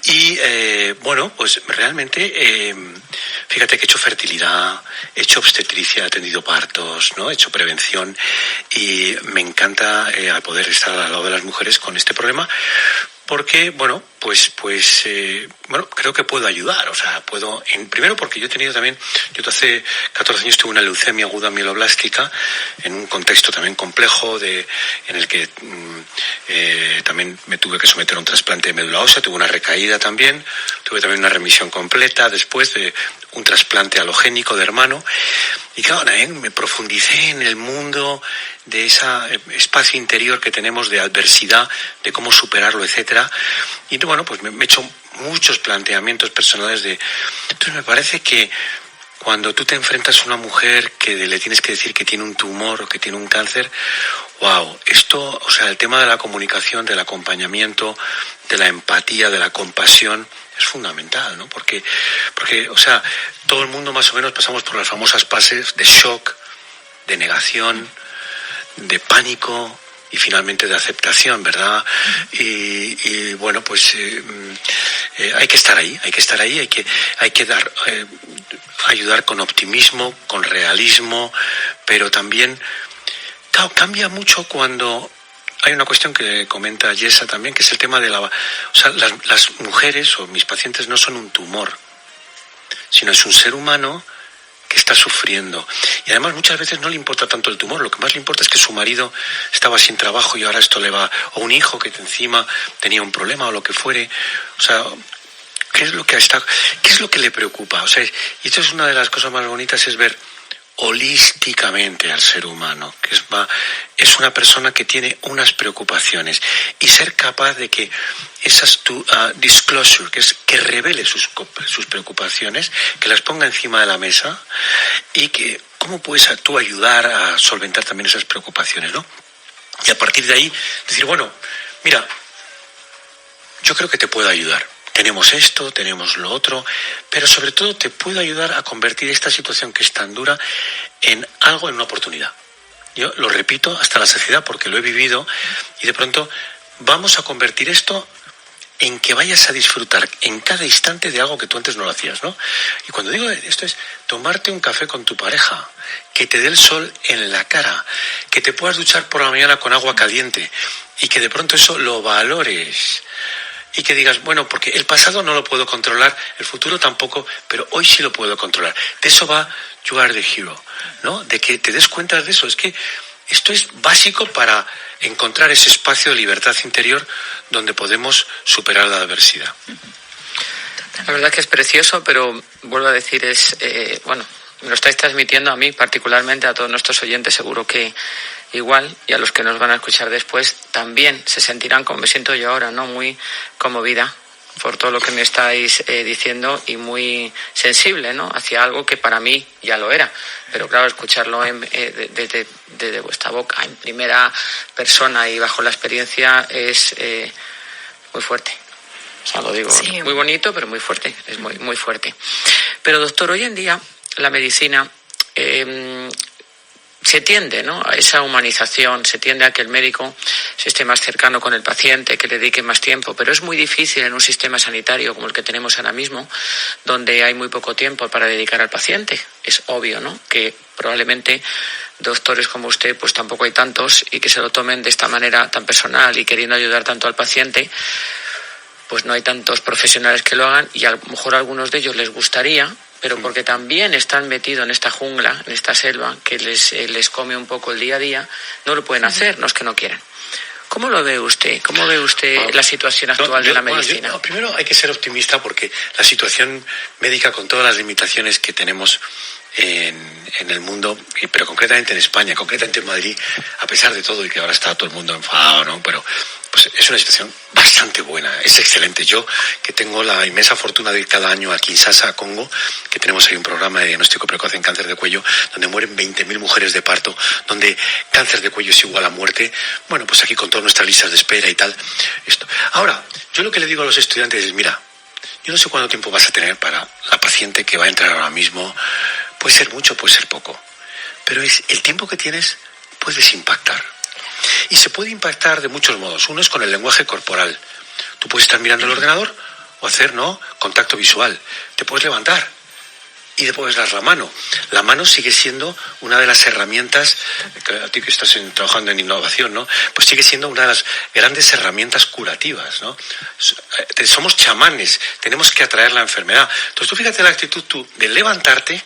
Y bueno, pues realmente, fíjate que he hecho fertilidad, he hecho obstetricia, he atendido partos, ¿no? He hecho prevención y me encanta al poder estar al lado de las mujeres con este problema. Porque, bueno, creo que puedo ayudar, o sea, primero porque yo he tenido también, yo hace 14 años tuve una leucemia aguda mieloblástica en un contexto también complejo en el que también me tuve que someter a un trasplante de médula ósea, tuve una recaída también, tuve también una remisión completa después de un trasplante halogénico de hermano. Y claro, me profundicé en el mundo de ese espacio interior que tenemos de adversidad, de cómo superarlo, etcétera. Y bueno, pues me he hecho muchos planteamientos personales Entonces me parece que cuando tú te enfrentas a una mujer que le tienes que decir que tiene un tumor o que tiene un cáncer, wow, esto, o sea, el tema de la comunicación, del acompañamiento, de la empatía, de la compasión, es fundamental, ¿no? Porque, o sea, todo el mundo más o menos pasamos por las famosas fases de shock, de negación, de pánico y finalmente de aceptación, ¿verdad? Y bueno, pues hay que estar ahí, hay que dar, ayudar con optimismo, con realismo, pero también, claro, cambia mucho cuando hay una cuestión que comenta Yesa también, que es el tema de o sea, las mujeres o mis pacientes no son un tumor, sino es un ser humano que está sufriendo. Y además muchas veces no le importa tanto el tumor, lo que más le importa es que su marido estaba sin trabajo y ahora esto le va, o un hijo que encima tenía un problema o lo que fuere. O sea, ¿qué es lo que le preocupa? O sea, y esto es una de las cosas más bonitas, es ver holísticamente al ser humano, que es una persona que tiene unas preocupaciones, y ser capaz de que esas disclosure, que revele sus preocupaciones, que las ponga encima de la mesa, y que cómo puedes tú ayudar a solventar también esas preocupaciones, ¿no? Y a partir de ahí decir, bueno, mira, yo creo que te puedo ayudar. Tenemos esto, tenemos lo otro, pero sobre todo te puedo ayudar a convertir esta situación que es tan dura en algo, en una oportunidad. Yo lo repito hasta la saciedad porque lo he vivido, y de pronto vamos a convertir esto en que vayas a disfrutar en cada instante de algo que tú antes no lo hacías, ¿no? Y cuando digo esto es tomarte un café con tu pareja, que te dé el sol en la cara, que te puedas duchar por la mañana con agua caliente y que de pronto eso lo valores. Y que digas, bueno, porque el pasado no lo puedo controlar, el futuro tampoco, pero hoy sí lo puedo controlar. De eso va You Are the Hero, ¿no? De que te des cuenta de eso. Es que esto es básico para encontrar ese espacio de libertad interior donde podemos superar la adversidad. La verdad que es precioso, pero vuelvo a decir, bueno, me lo estáis transmitiendo a mí, particularmente a todos nuestros oyentes, seguro que igual, y a los que nos van a escuchar después también se sentirán como me siento yo ahora, ¿no? Muy conmovida por todo lo que me estáis diciendo, y muy sensible, ¿no? Hacia algo que para mí ya lo era, pero claro, escucharlo desde vuestra boca en primera persona y bajo la experiencia es muy fuerte. O sea, lo digo, sí. Muy bonito, pero muy fuerte, es muy, muy fuerte. Pero doctor, hoy en día la medicina se tiende, ¿no?, a esa humanización, se tiende a que el médico se esté más cercano con el paciente, que le dedique más tiempo, pero es muy difícil en un sistema sanitario como el que tenemos ahora mismo, donde hay muy poco tiempo para dedicar al paciente. Es obvio, ¿no?, que probablemente doctores como usted pues tampoco hay tantos, y que se lo tomen de esta manera tan personal y queriendo ayudar tanto al paciente, pues no hay tantos profesionales que lo hagan, y a lo mejor a algunos de ellos les gustaría, pero porque también están metidos en esta jungla, en esta selva, que les come un poco el día a día, no lo pueden hacer, no es que no quieran. ¿Cómo lo ve usted? ¿Cómo ve usted la situación actual de la medicina? Primero hay que ser optimista, porque la situación médica, con todas las limitaciones que tenemos en el mundo, pero concretamente en España, concretamente en Madrid, a pesar de todo, y que ahora está todo el mundo enfadado, ¿no?, pero pues es una situación bastante buena, es excelente. Yo, que tengo la inmensa fortuna de ir cada año a Kinshasa, Congo, que tenemos ahí un programa de diagnóstico precoz en cáncer de cuello, donde mueren 20.000 mujeres de parto, donde cáncer de cuello es igual a muerte. Bueno, pues aquí con todas nuestras listas de espera y tal. Esto. Ahora, yo lo que le digo a los estudiantes es, mira, yo no sé cuánto tiempo vas a tener para la paciente que va a entrar ahora mismo. Puede ser mucho, puede ser poco, pero es el tiempo que tienes, puedes impactar. Y se puede impactar de muchos modos. Uno es con el lenguaje corporal. Tú puedes estar mirando el ordenador o hacer, ¿no?, contacto visual. Te puedes levantar y te puedes dar la mano. La mano sigue siendo una de las herramientas, a ti que estás trabajando en innovación, ¿no?, pues sigue siendo una de las grandes herramientas curativas, ¿no? Somos chamanes, tenemos que atraer la enfermedad. Entonces tú fíjate la actitud tú de levantarte.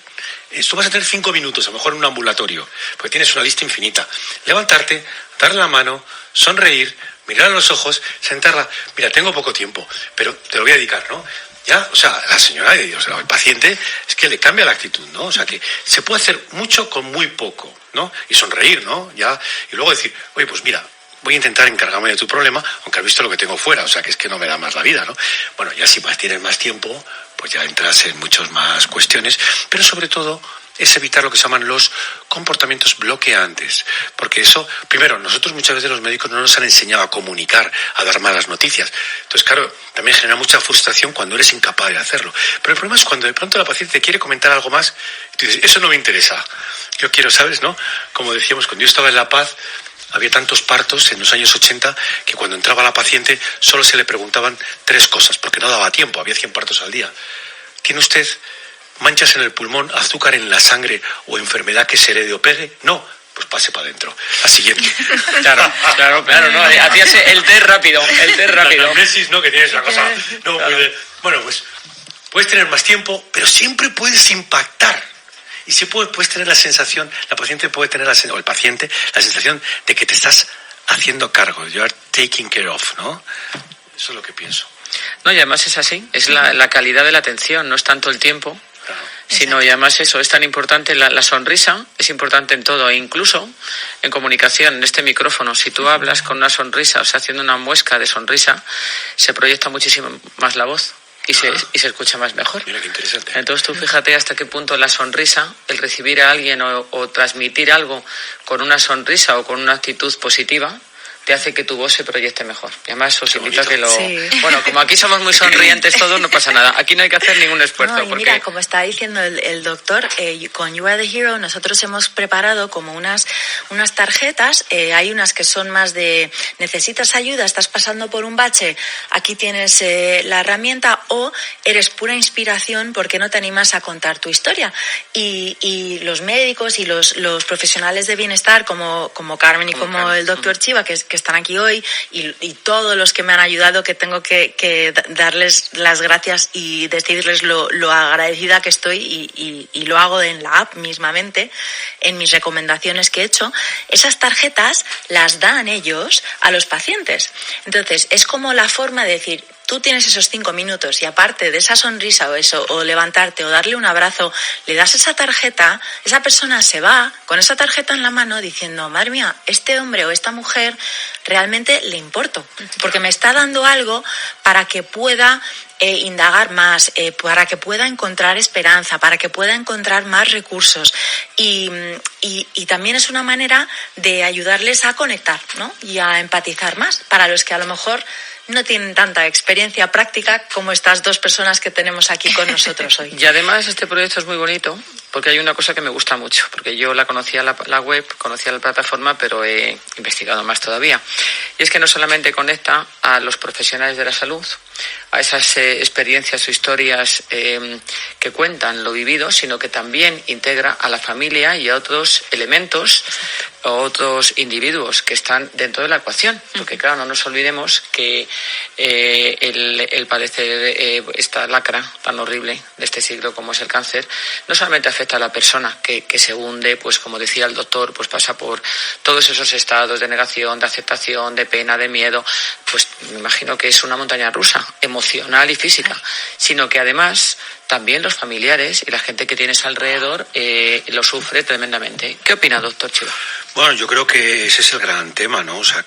Tú vas a tener 5 minutos, a lo mejor en un ambulatorio, porque tienes una lista infinita. Levantarte, darle la mano, sonreír, mirar a los ojos, sentarla. Mira, tengo poco tiempo, pero te lo voy a dedicar, ¿no? Ya, o sea, la señora, o sea, el paciente, es que le cambia la actitud, ¿no? O sea, que se puede hacer mucho con muy poco, ¿no? Y sonreír, ¿no? Ya, y luego decir, oye, pues mira, voy a intentar encargarme de tu problema, aunque has visto lo que tengo fuera, o sea, que es que no me da más la vida, ¿no? Bueno, ya si tienes más tiempo, pues ya entras en muchas más cuestiones, pero sobre todo es evitar lo que se llaman los comportamientos bloqueantes. Porque eso, primero, nosotros muchas veces los médicos no nos han enseñado a comunicar, a dar malas noticias. Entonces, claro, también genera mucha frustración cuando eres incapaz de hacerlo. Pero el problema es cuando de pronto la paciente te quiere comentar algo más y tú dices, eso no me interesa. Yo quiero, ¿sabes, no? Como decíamos, cuando yo estaba en La Paz, había tantos partos en los años 80 que cuando entraba la paciente solo se le preguntaban 3 cosas, porque no daba tiempo, había 100 partos al día. ¿Tiene usted manchas en el pulmón, azúcar en la sangre o enfermedad que se herede o pegue? No, pues pase para adentro. La siguiente. Claro, no, hacías el test rápido. La anamnesis, ¿no? Que tienes la cosa. No, claro. Bueno, pues puedes tener más tiempo, pero siempre puedes impactar. Y siempre puedes tener la sensación, la paciente puede tener o el paciente, la sensación de que te estás haciendo cargo. You are taking care of, ¿no? Eso es lo que pienso. No, y además es así, es la calidad de la atención, no es tanto el tiempo, claro, sino y además eso, es tan importante la sonrisa, es importante en todo, e incluso en comunicación, en este micrófono, si tú hablas con una sonrisa, o sea, haciendo una muesca de sonrisa, se proyecta muchísimo más la voz. Y se escucha más mejor. Mira qué interesante. Entonces tú fíjate hasta qué punto la sonrisa, el recibir a alguien o transmitir algo con una sonrisa o con una actitud positiva, te hace que tu voz se proyecte mejor. Y además os invito a que lo... Sí. Bueno, como aquí somos muy sonrientes todos, no pasa nada. Aquí no hay que hacer ningún esfuerzo. No, y porque... Mira, como está diciendo el doctor, con You Are the Hero nosotros hemos preparado como unas tarjetas. Hay unas que son más de necesitas ayuda, estás pasando por un bache, aquí tienes la herramienta, o eres pura inspiración porque no te animas a contar tu historia. Y los médicos y los profesionales de bienestar como Carmen y como el doctor Chiva, que están aquí hoy, y todos los que me han ayudado, que tengo que darles las gracias y decirles lo agradecida que estoy, y lo hago en la app mismamente, en mis recomendaciones que he hecho. Esas tarjetas las dan ellos a los pacientes. Entonces, es como la forma de decir, tú tienes esos 5 minutos y aparte de esa sonrisa o levantarte o darle un abrazo, le das esa tarjeta, esa persona se va con esa tarjeta en la mano diciendo, madre mía, este hombre o esta mujer realmente le importo, porque me está dando algo para que pueda indagar más, para que pueda encontrar esperanza, para que pueda encontrar más recursos, y también es una manera de ayudarles a conectar, ¿no? Y a empatizar más, para los que a lo mejor no tienen tanta experiencia práctica como estas 2 personas que tenemos aquí con nosotros hoy. Y además este proyecto es muy bonito porque hay una cosa que me gusta mucho, porque yo la conocía la web, conocía la plataforma, pero he investigado más todavía. Y es que no solamente conecta a los profesionales de la salud, a esas experiencias o historias que cuentan lo vivido, sino que también integra a la familia y a otros elementos o otros individuos que están dentro de la ecuación. Porque claro, no nos olvidemos que el padecer esta lacra tan horrible de este siglo como es el cáncer, no solamente afecta a la persona que se hunde, pues como decía el doctor, pues pasa por todos esos estados de negación, de aceptación, de pena, de miedo, pues me imagino que es una montaña rusa, emocional y física, sino que además también los familiares y la gente que tienes alrededor lo sufre tremendamente. ¿Qué opina, doctor Chiva? Bueno, yo creo que ese es el gran tema, ¿no? O sea,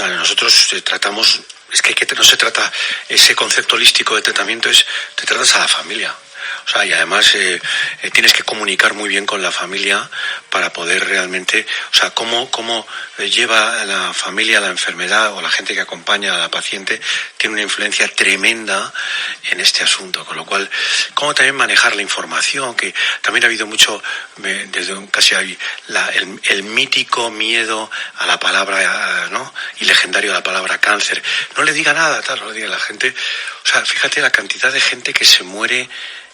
nosotros tratamos, es que no se trata, ese concepto holístico de tratamiento te tratas a la familia. O sea, y además tienes que comunicar muy bien con la familia para poder realmente, o sea, cómo lleva la familia la enfermedad o la gente que acompaña a la paciente tiene una influencia tremenda en este asunto, con lo cual, cómo también manejar la información, que también ha habido mucho, desde casi el mítico miedo a la palabra, ¿no? Y legendario a la palabra cáncer. No le diga nada, tal, no le diga a la gente. O sea, fíjate la cantidad de gente que se muere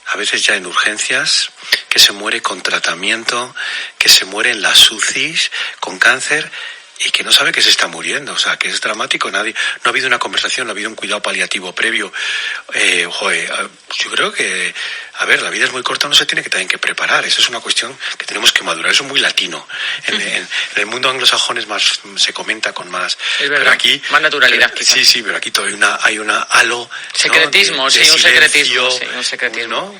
a veces ya en urgencias, que se muere con tratamiento, que se muere en las UCIs con cáncer y que no sabe que se está muriendo. O sea, que es dramático. No ha habido una conversación, no ha habido un cuidado paliativo previo. Yo creo que, la vida es muy corta, uno se tiene que también que preparar. Eso es una cuestión que tenemos que madurar. Eso es muy latino. En el mundo anglosajón es más, se comenta con más. Es verdad, pero aquí, más naturalidad. Sí, pero aquí todavía hay una halo. Secretismo, ¿no? un secretismo. ¿no?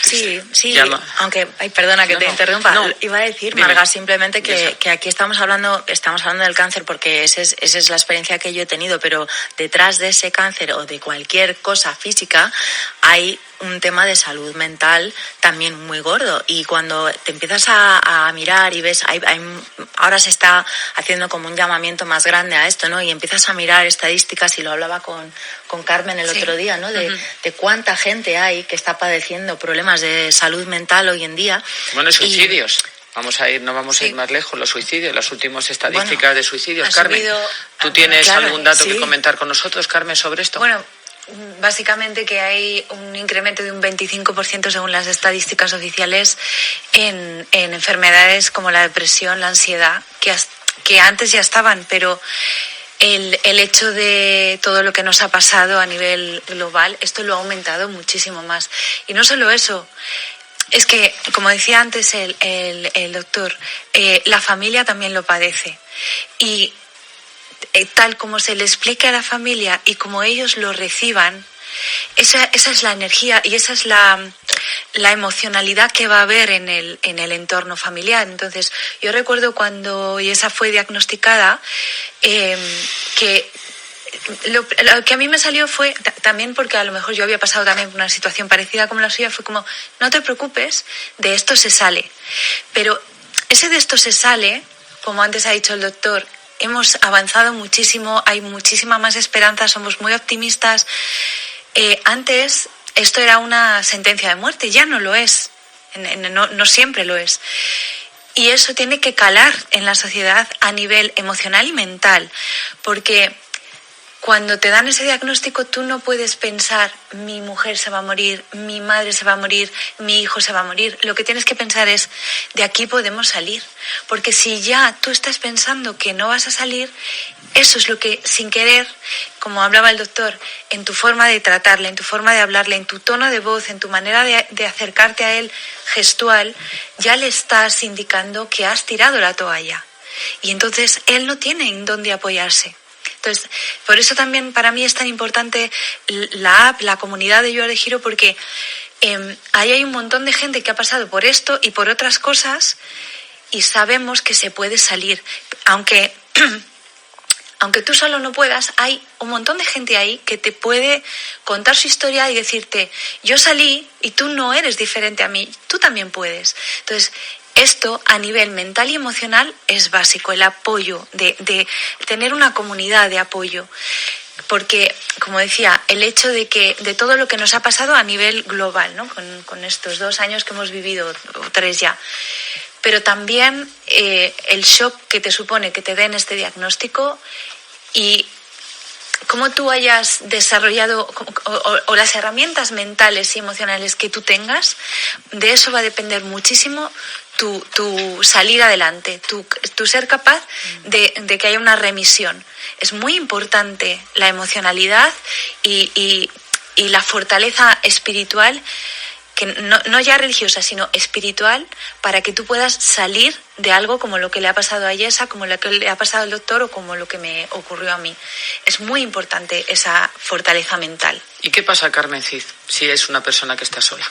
Sí, Llama. aunque, perdona que te interrumpa, iba a decir, Dime. Marga, simplemente que aquí estamos hablando del cáncer porque esa es la experiencia que yo he tenido, pero detrás de ese cáncer o de cualquier cosa física hay un tema de salud mental también muy gordo, y cuando te empiezas a mirar y ves, ahora se está haciendo como un llamamiento más grande a esto, ¿no? Y empiezas a mirar estadísticas, y lo hablaba con Carmen el otro día, ¿no? De cuánta gente hay que está padeciendo problemas de salud mental hoy en día. Bueno, suicidios. No vamos a ir más lejos, los suicidios, las últimas estadísticas de suicidios. Carmen, ¿tú tienes algún dato que comentar con nosotros, Carmen, sobre esto? Bueno, básicamente que hay un incremento de un 25% según las estadísticas oficiales en enfermedades como la depresión, la ansiedad, que antes ya estaban, pero el hecho de todo lo que nos ha pasado a nivel global, esto lo ha aumentado muchísimo más. Y no solo eso, es que, como decía antes el doctor, la familia también lo padece. Y tal como se le explique a la familia y como ellos lo reciban, esa es la energía y esa es la emocionalidad que va a haber en el entorno familiar. Entonces, yo recuerdo cuando Yesa fue diagnosticada, que lo que a mí me salió fue, también porque a lo mejor yo había pasado también por una situación parecida como la suya, fue como, no te preocupes, de esto se sale. Pero ese de esto se sale, como antes ha dicho el doctor, hemos avanzado muchísimo, hay muchísima más esperanza, somos muy optimistas. Antes esto era una sentencia de muerte, ya no lo es, no siempre lo es. Y eso tiene que calar en la sociedad a nivel emocional y mental, porque cuando te dan ese diagnóstico tú no puedes pensar, mi mujer se va a morir, mi madre se va a morir, mi hijo se va a morir. Lo que tienes que pensar es, de aquí podemos salir. Porque si ya tú estás pensando que no vas a salir, eso es lo que, sin querer, como hablaba el doctor, en tu forma de tratarle, en tu forma de hablarle, en tu tono de voz, en tu manera de acercarte a él gestual, ya le estás indicando que has tirado la toalla. Y entonces él no tiene en dónde apoyarse. Entonces, por eso también para mí es tan importante la app, la comunidad de Yoa de Giro, porque ahí hay un montón de gente que ha pasado por esto y por otras cosas y sabemos que se puede salir. Aunque tú solo no puedas, hay un montón de gente ahí que te puede contar su historia y decirte, yo salí y tú no eres diferente a mí, tú también puedes. Entonces, esto a nivel mental y emocional es básico, el apoyo, de tener una comunidad de apoyo. Porque, como decía, el hecho de todo lo que nos ha pasado a nivel global, ¿no? Con estos 2 años que hemos vivido, o 3 ya, pero también el shock que te supone que te den este diagnóstico y cómo tú hayas desarrollado o las herramientas mentales y emocionales que tú tengas, de eso va a depender muchísimo tu salir adelante, tu ser capaz de que haya una remisión. Es muy importante la emocionalidad y la fortaleza espiritual, que no ya religiosa, sino espiritual, para que tú puedas salir de algo como lo que le ha pasado a Yesa, como lo que le ha pasado al doctor o como lo que me ocurrió a mí. Es muy importante esa fortaleza mental. ¿Y qué pasa, Carmen Cid, si es una persona que está sola?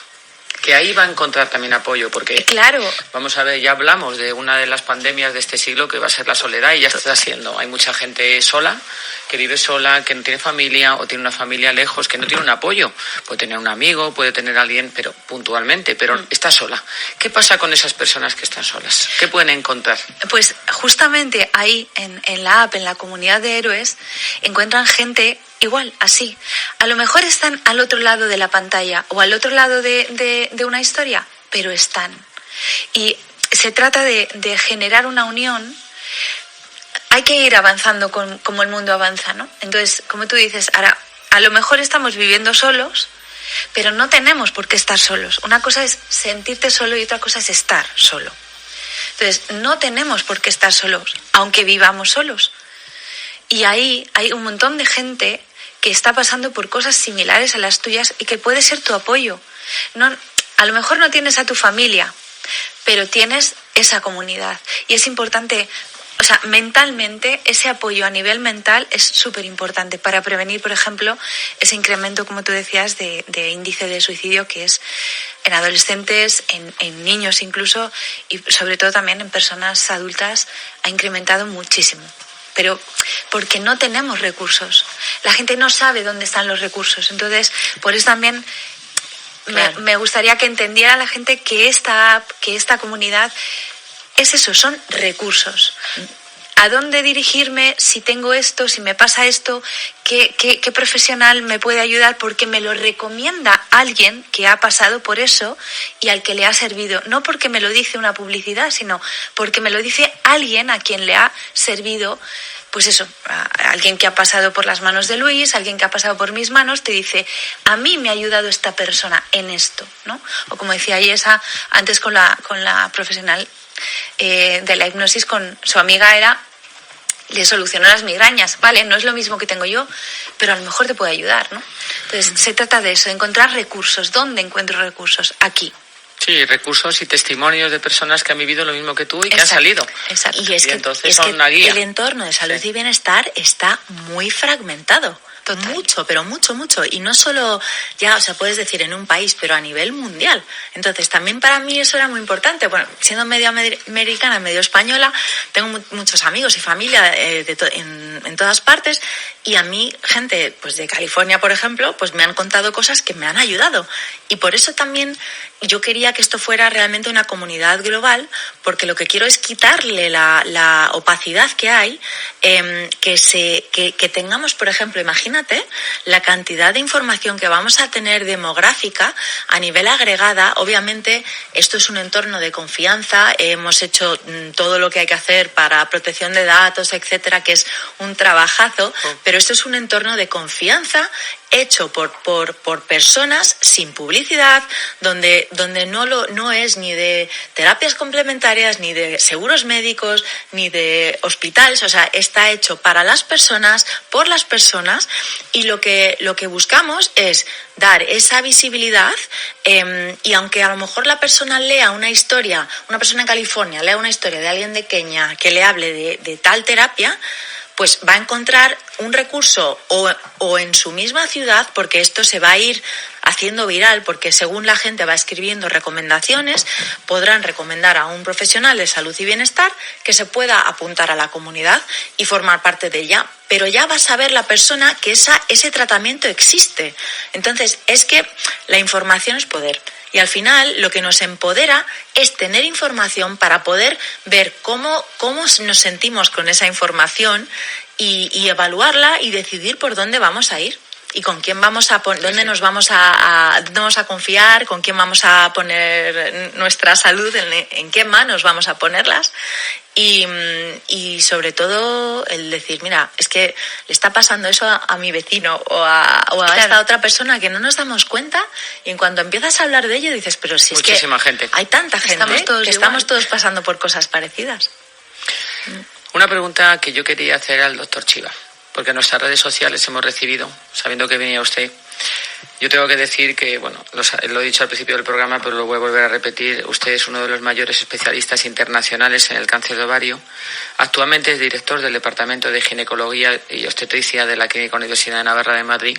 Que ahí va a encontrar también apoyo, porque claro, vamos a ver, ya hablamos de una de las pandemias de este siglo que va a ser la soledad, y ya está siendo. Hay mucha gente sola, que vive sola, que no tiene familia o tiene una familia lejos, que no tiene un apoyo. Puede tener un amigo, puede tener a alguien, pero puntualmente, pero está sola. ¿Qué pasa con esas personas que están solas? ¿Qué pueden encontrar? Pues justamente ahí, en la app, en la comunidad de héroes, encuentran gente igual, así. A lo mejor están al otro lado de la pantalla o al otro lado de una historia, pero están. Y se trata de generar una unión. Hay que ir avanzando como el mundo avanza, ¿no? Entonces, como tú dices, ahora, a lo mejor estamos viviendo solos, pero no tenemos por qué estar solos. Una cosa es sentirte solo y otra cosa es estar solo. Entonces, no tenemos por qué estar solos, aunque vivamos solos. Y ahí hay un montón de gente que está pasando por cosas similares a las tuyas y que puede ser tu apoyo. A lo mejor no tienes a tu familia, pero tienes esa comunidad. Y es importante o sea, mentalmente, ese apoyo a nivel mental es súper importante para prevenir, por ejemplo, ese incremento, como tú decías, de índice de suicidio que es en adolescentes, en niños incluso, y sobre todo también en personas adultas, ha incrementado muchísimo. Pero porque no tenemos recursos. La gente no sabe dónde están los recursos. Entonces, por eso también me gustaría que entendiera la gente que esta comunidad es eso, son recursos. ¿A dónde dirigirme si tengo esto, si me pasa esto? ¿Qué profesional me puede ayudar? Porque me lo recomienda alguien que ha pasado por eso y al que le ha servido. No porque me lo dice una publicidad, sino porque me lo dice alguien a quien le ha servido. Pues eso, alguien que ha pasado por las manos de Luis, alguien que ha pasado por mis manos, te dice, a mí me ha ayudado esta persona en esto, ¿no? O como decía Yesa antes con la profesional de la hipnosis, con su amiga le solucionó las migrañas, vale, no es lo mismo que tengo yo, pero a lo mejor te puede ayudar, ¿no? Entonces se trata de eso, de encontrar recursos. ¿Dónde encuentro recursos? Aquí. Sí, recursos y testimonios de personas que han vivido lo mismo que tú y que han salido. Exacto. Y es que, entonces son una guía. El entorno de salud y bienestar está muy fragmentado. Total. Mucho, pero mucho. Y no solo ya, o sea, puedes decir en un país, pero a nivel mundial. Entonces, también para mí eso era muy importante. Bueno, siendo medio americana, medio española, tengo muchos amigos y familia en todas partes. Y a mí, gente pues de California, por ejemplo, pues me han contado cosas que me han ayudado. Y por eso también yo quería que esto fuera realmente una comunidad global, porque lo que quiero es quitarle la opacidad que hay, que tengamos, por ejemplo, imagínate la cantidad de información que vamos a tener demográfica a nivel agregada. Obviamente, esto es un entorno de confianza, hemos hecho todo lo que hay que hacer para protección de datos, etcétera, que es un trabajazo, pero esto es un entorno de confianza hecho por personas sin publicidad, donde no es ni de terapias complementarias, ni de seguros médicos, ni de hospitales. O sea, está hecho para las personas, por las personas, y lo que buscamos es dar esa visibilidad, y aunque a lo mejor la persona lea una historia, una persona en California lea una historia de alguien de Kenia que le hable de tal terapia, pues va a encontrar un recurso o en su misma ciudad, porque esto se va a ir haciendo viral, porque según la gente va escribiendo recomendaciones, podrán recomendar a un profesional de salud y bienestar que se pueda apuntar a la comunidad y formar parte de ella. Pero ya va a saber la persona que ese tratamiento existe. Entonces, es que la información es poder. Y al final lo que nos empodera es tener información para poder ver cómo nos sentimos con esa información y evaluarla y decidir por dónde vamos a ir y con quién vamos a poner, dónde nos vamos dónde vamos a confiar, con quién vamos a poner nuestra salud, en qué manos vamos a ponerlas. Y sobre todo el decir, mira, es que le está pasando eso a mi vecino o a Claro. esta otra persona que no nos damos cuenta, y en cuanto empiezas a hablar de ello dices, pero si es que Muchísima gente. hay tanta gente Estamos todos que igual. estamos todos pasando por cosas parecidas. Una pregunta que yo quería hacer al doctor Chiva, porque en nuestras redes sociales hemos recibido, sabiendo que venía usted, yo tengo que decir que, bueno, lo he dicho al principio del programa, pero lo voy a volver a repetir, usted es uno de los mayores especialistas internacionales en el cáncer de ovario. Actualmente es director del Departamento de Ginecología y Obstetricia de la Clínica Universidad de Navarra de Madrid.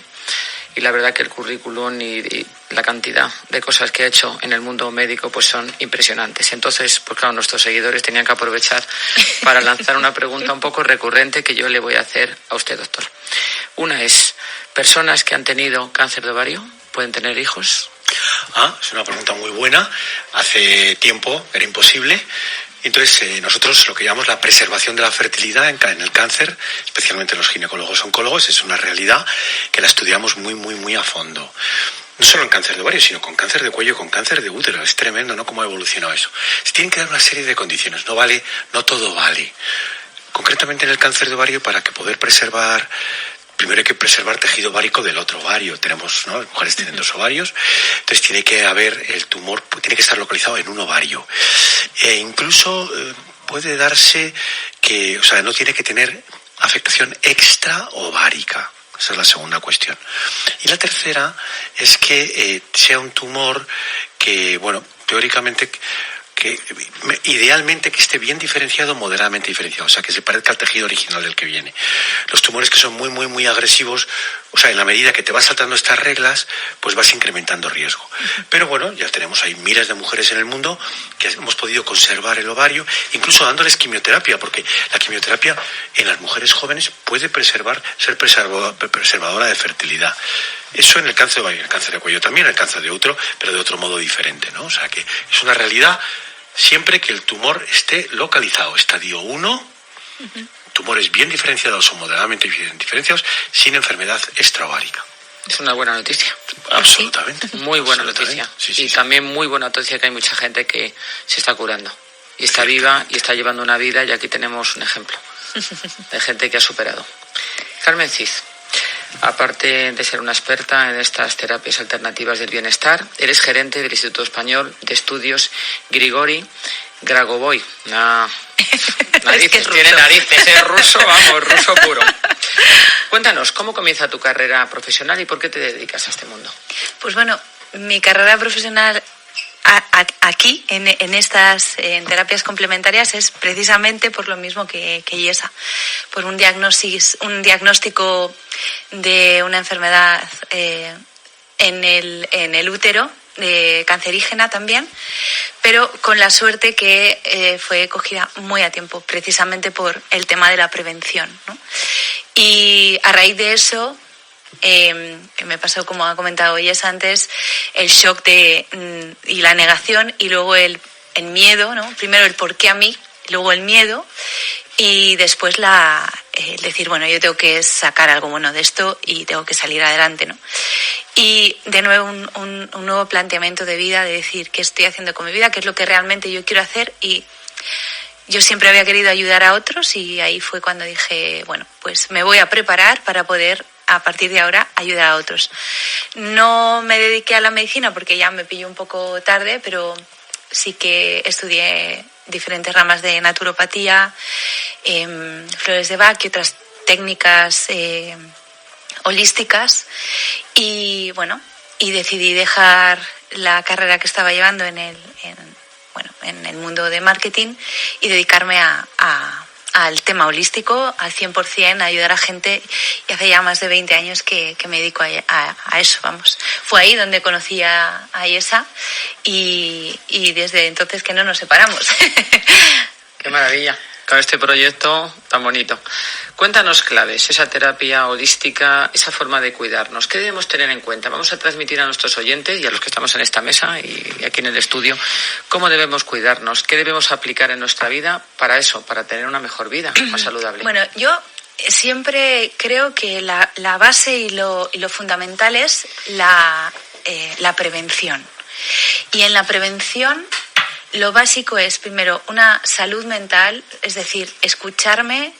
Y la verdad que el currículum y la cantidad de cosas que ha hecho en el mundo médico pues son impresionantes. Entonces, pues claro, nuestros seguidores tenían que aprovechar para lanzar una pregunta un poco recurrente que yo le voy a hacer a usted, doctor. Una es, ¿personas que han tenido cáncer de ovario pueden tener hijos? Es una pregunta muy buena. Hace tiempo era imposible. Entonces, nosotros lo que llamamos la preservación de la fertilidad en el cáncer, especialmente los ginecólogos oncólogos, es una realidad que la estudiamos muy, muy, muy a fondo. No solo en cáncer de ovario, sino con cáncer de cuello y con cáncer de útero. Es tremendo, ¿no?, cómo ha evolucionado eso. Se tienen que dar una serie de condiciones. No todo vale. Concretamente en el cáncer de ovario, para que poder preservar... Primero hay que preservar tejido ovárico del otro ovario. Tenemos, ¿no?, las mujeres tienen 2 ovarios, entonces tiene que haber el tumor, tiene que estar localizado en un ovario. Incluso puede darse que, o sea, no tiene que tener afectación extraovárica. Esa es la segunda cuestión. Y la tercera es que sea un tumor que, bueno, teóricamente, que idealmente que esté bien diferenciado, moderadamente diferenciado, o sea, que se parezca al tejido original del que viene. Los tumores que son muy, muy, muy agresivos, o sea, en la medida que te vas saltando estas reglas, pues vas incrementando riesgo. Pero bueno, ya tenemos ahí miles de mujeres en el mundo que hemos podido conservar el ovario, incluso dándoles quimioterapia, porque la quimioterapia en las mujeres jóvenes puede ser preservadora de fertilidad. Eso en el cáncer de ovario, en el cáncer de cuello también, en el cáncer de útero, pero de otro modo diferente, ¿no? O sea, que es una realidad siempre que el tumor esté localizado, estadio 1, tumores bien diferenciados o moderadamente bien diferenciados, sin enfermedad extraovárica. Es una buena noticia. Absolutamente. Muy buena noticia. Y también muy buena noticia que hay mucha gente que se está curando. Y está viva y está llevando una vida, y aquí tenemos un ejemplo de gente que ha superado. Carmen Cid, aparte de ser una experta en estas terapias alternativas del bienestar, eres gerente del Instituto Español de Estudios Grigori Gragoboi. Narices, tiene narices, es ruso, vamos, ruso puro. Cuéntanos, ¿cómo comienza tu carrera profesional y por qué te dedicas a este mundo? Pues bueno, mi carrera profesional aquí, en terapias complementarias, es precisamente por lo mismo que Yesa, por un diagnóstico de una enfermedad en el útero, cancerígena también, pero con la suerte que fue cogida muy a tiempo, precisamente por el tema de la prevención, ¿no? Y a raíz de eso, que me pasó, como ha comentado Yesa antes, el shock y la negación, y luego el miedo, ¿no? Primero el por qué a mí, luego el miedo, y después decir, bueno, yo tengo que sacar algo bueno de esto y tengo que salir adelante, ¿no? Y de nuevo un nuevo planteamiento de vida, de decir qué estoy haciendo con mi vida, qué es lo que realmente yo quiero hacer. Y yo siempre había querido ayudar a otros, y ahí fue cuando dije, bueno, pues me voy a preparar para poder, a partir de ahora, ayudar a otros. No me dediqué a la medicina porque ya me pilló un poco tarde, pero sí que estudié diferentes ramas de naturopatía, flores de Bach y otras técnicas holísticas, y bueno, y decidí dejar la carrera que estaba llevando en el mundo de marketing y dedicarme al tema holístico al 100%, a ayudar a gente, y hace ya más de 20 años que me dedico a eso, vamos. Fue ahí donde conocí a Yesa, y desde entonces que no nos separamos. ¡Qué maravilla! Con este proyecto tan bonito. Cuéntanos claves, esa terapia holística, esa forma de cuidarnos. ¿Qué debemos tener en cuenta? Vamos a transmitir a nuestros oyentes y a los que estamos en esta mesa y aquí en el estudio cómo debemos cuidarnos, qué debemos aplicar en nuestra vida para eso, para tener una mejor vida, más saludable. Bueno, yo siempre creo que la base y lo fundamental es la prevención. Y en la prevención, lo básico es, primero, una salud mental, es decir, escucharme,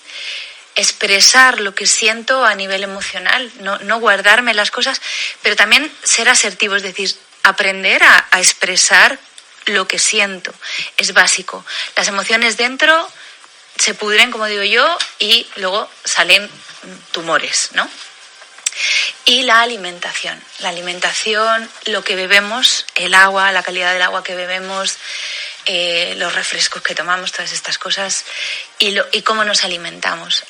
expresar lo que siento a nivel emocional, no guardarme las cosas, pero también ser asertivo, es decir, aprender a expresar lo que siento. Es básico. Las emociones dentro se pudren, como digo yo, y luego salen tumores, ¿no? Y la alimentación, lo que bebemos, el agua, la calidad del agua que bebemos, los refrescos que tomamos, todas estas cosas, y cómo nos alimentamos.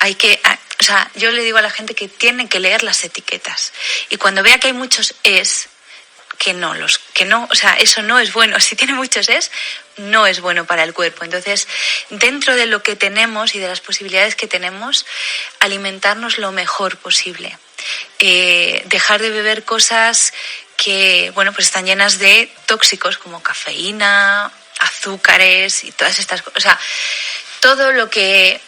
Yo le digo a la gente que tienen que leer las etiquetas, y cuando vea que hay muchos eso no es bueno. Si tiene muchos no es bueno para el cuerpo. Entonces, dentro de lo que tenemos y de las posibilidades que tenemos, alimentarnos lo mejor posible. Dejar de beber cosas que, bueno, pues están llenas de tóxicos como cafeína, azúcares y todas estas cosas. O sea, todo lo que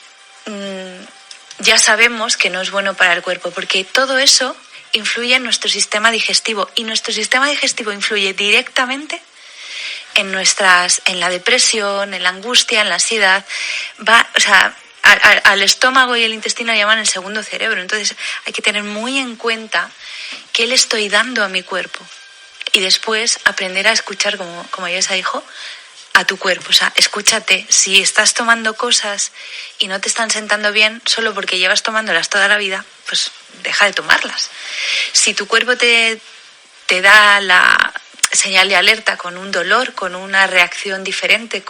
ya sabemos que no es bueno para el cuerpo, porque todo eso influye en nuestro sistema digestivo, y nuestro sistema digestivo influye directamente en la depresión, en la angustia, en la ansiedad. Al estómago y el intestino le llaman el segundo cerebro. Entonces hay que tener muy en cuenta qué le estoy dando a mi cuerpo, y después aprender a escuchar, como ya se dijo, a tu cuerpo. O sea, escúchate. Si estás tomando cosas y no te están sentando bien solo porque llevas tomándolas toda la vida, pues deja de tomarlas. Si tu cuerpo te da señal de alerta, con un dolor, con una reacción diferente,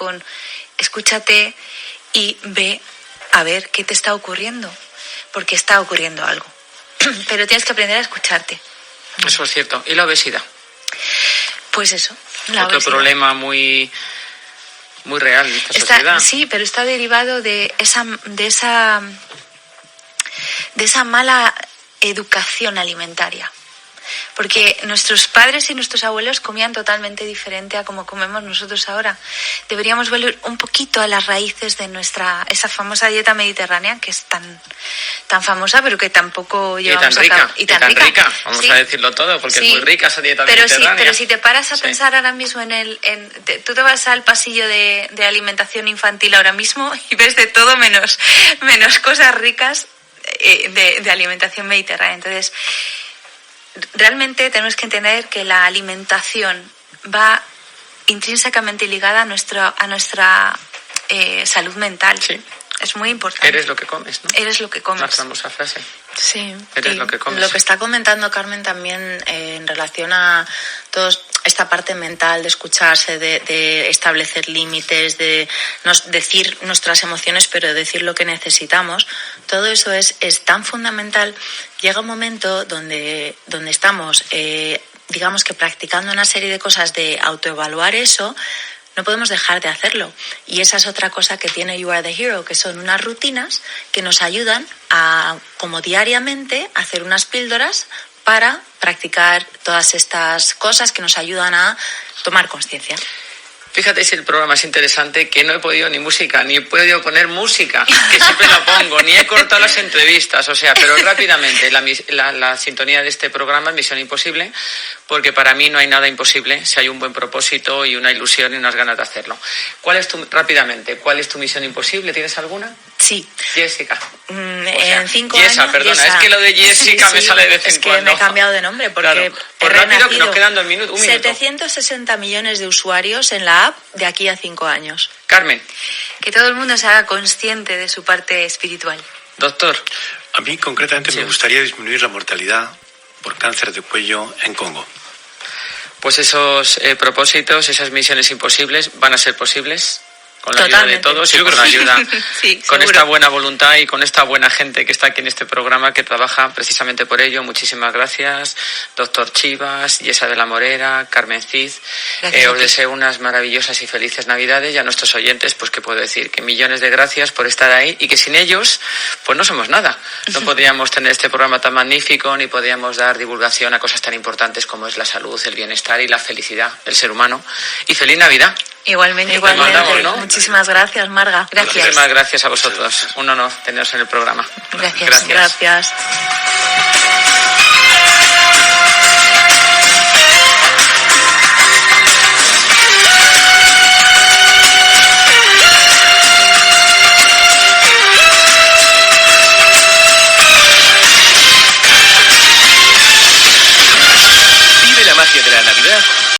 escúchate y ve a ver qué te está ocurriendo, porque está ocurriendo algo. Pero tienes que aprender a escucharte. Eso es cierto. ¿Y la obesidad? Pues eso, Otro problema muy real en esta sociedad. Sí, pero está derivado de esa mala educación alimentaria. Porque nuestros padres y nuestros abuelos comían totalmente diferente a como comemos nosotros ahora. Deberíamos volver un poquito a las raíces de esa famosa dieta mediterránea, que es tan famosa, pero que tampoco llevamos a cabo. Y tan rica. Vamos a decirlo todo, porque es muy rica esa dieta mediterránea. Pero si te paras a pensar ahora mismo tú te vas al pasillo de alimentación infantil ahora mismo y ves de todo menos cosas ricas de alimentación mediterránea. Entonces, realmente tenemos que entender que la alimentación va intrínsecamente ligada a nuestra salud mental. Sí. Es muy importante. Eres lo que comes, ¿no? Eres lo que comes. Una famosa frase. Sí. Eres lo que comes. Lo que está comentando Carmen también en relación a toda esta parte mental de escucharse, de establecer límites, de decir nuestras emociones, pero decir lo que necesitamos. Todo eso es tan fundamental. Llega un momento donde estamos, digamos que practicando una serie de cosas de autoevaluar eso. No podemos dejar de hacerlo. Y esa es otra cosa que tiene You Are the Hero, que son unas rutinas que nos ayudan a, como diariamente, hacer unas píldoras para practicar todas estas cosas que nos ayudan a tomar conciencia. Fíjate si el programa es interesante, que no he podido ni he podido poner música, que siempre la pongo, ni he cortado las entrevistas, pero rápidamente, la sintonía de este programa es Misión Imposible, porque para mí no hay nada imposible si hay un buen propósito y una ilusión y unas ganas de hacerlo. ¿Cuál es tu misión imposible? ¿Tienes alguna? Sí. Jessica. En 5 Jessa, años. Perdona, es que lo de Jessica me sale de vez en cuando. Es que me he cambiado de nombre porque claro. Pues rápido, que nos quedan un minuto. 760 millones de usuarios en la app de aquí a 5 años. Carmen. Que todo el mundo se haga consciente de su parte espiritual. Doctor. A mí concretamente me gustaría disminuir la mortalidad por cáncer de cuello en Congo. Pues esos propósitos, esas misiones imposibles van a ser posibles. Con la ayuda de todos y con la ayuda, sí, con esta buena voluntad y con esta buena gente que está aquí en este programa que trabaja precisamente por ello. Muchísimas gracias, doctor Chivas, Yesa de la Morera, Carmen Cid. Os deseo unas maravillosas y felices Navidades y a nuestros oyentes, pues que puedo decir que millones de gracias por estar ahí y que sin ellos, pues no somos nada. No podríamos tener este programa tan magnífico ni podríamos dar divulgación a cosas tan importantes como es la salud, el bienestar y la felicidad del ser humano. Y feliz Navidad. Igualmente. Mandamos, ¿no? Muchísimas gracias, Marga. Gracias. Muchísimas gracias a vosotros. Un honor teneros en el programa. Gracias.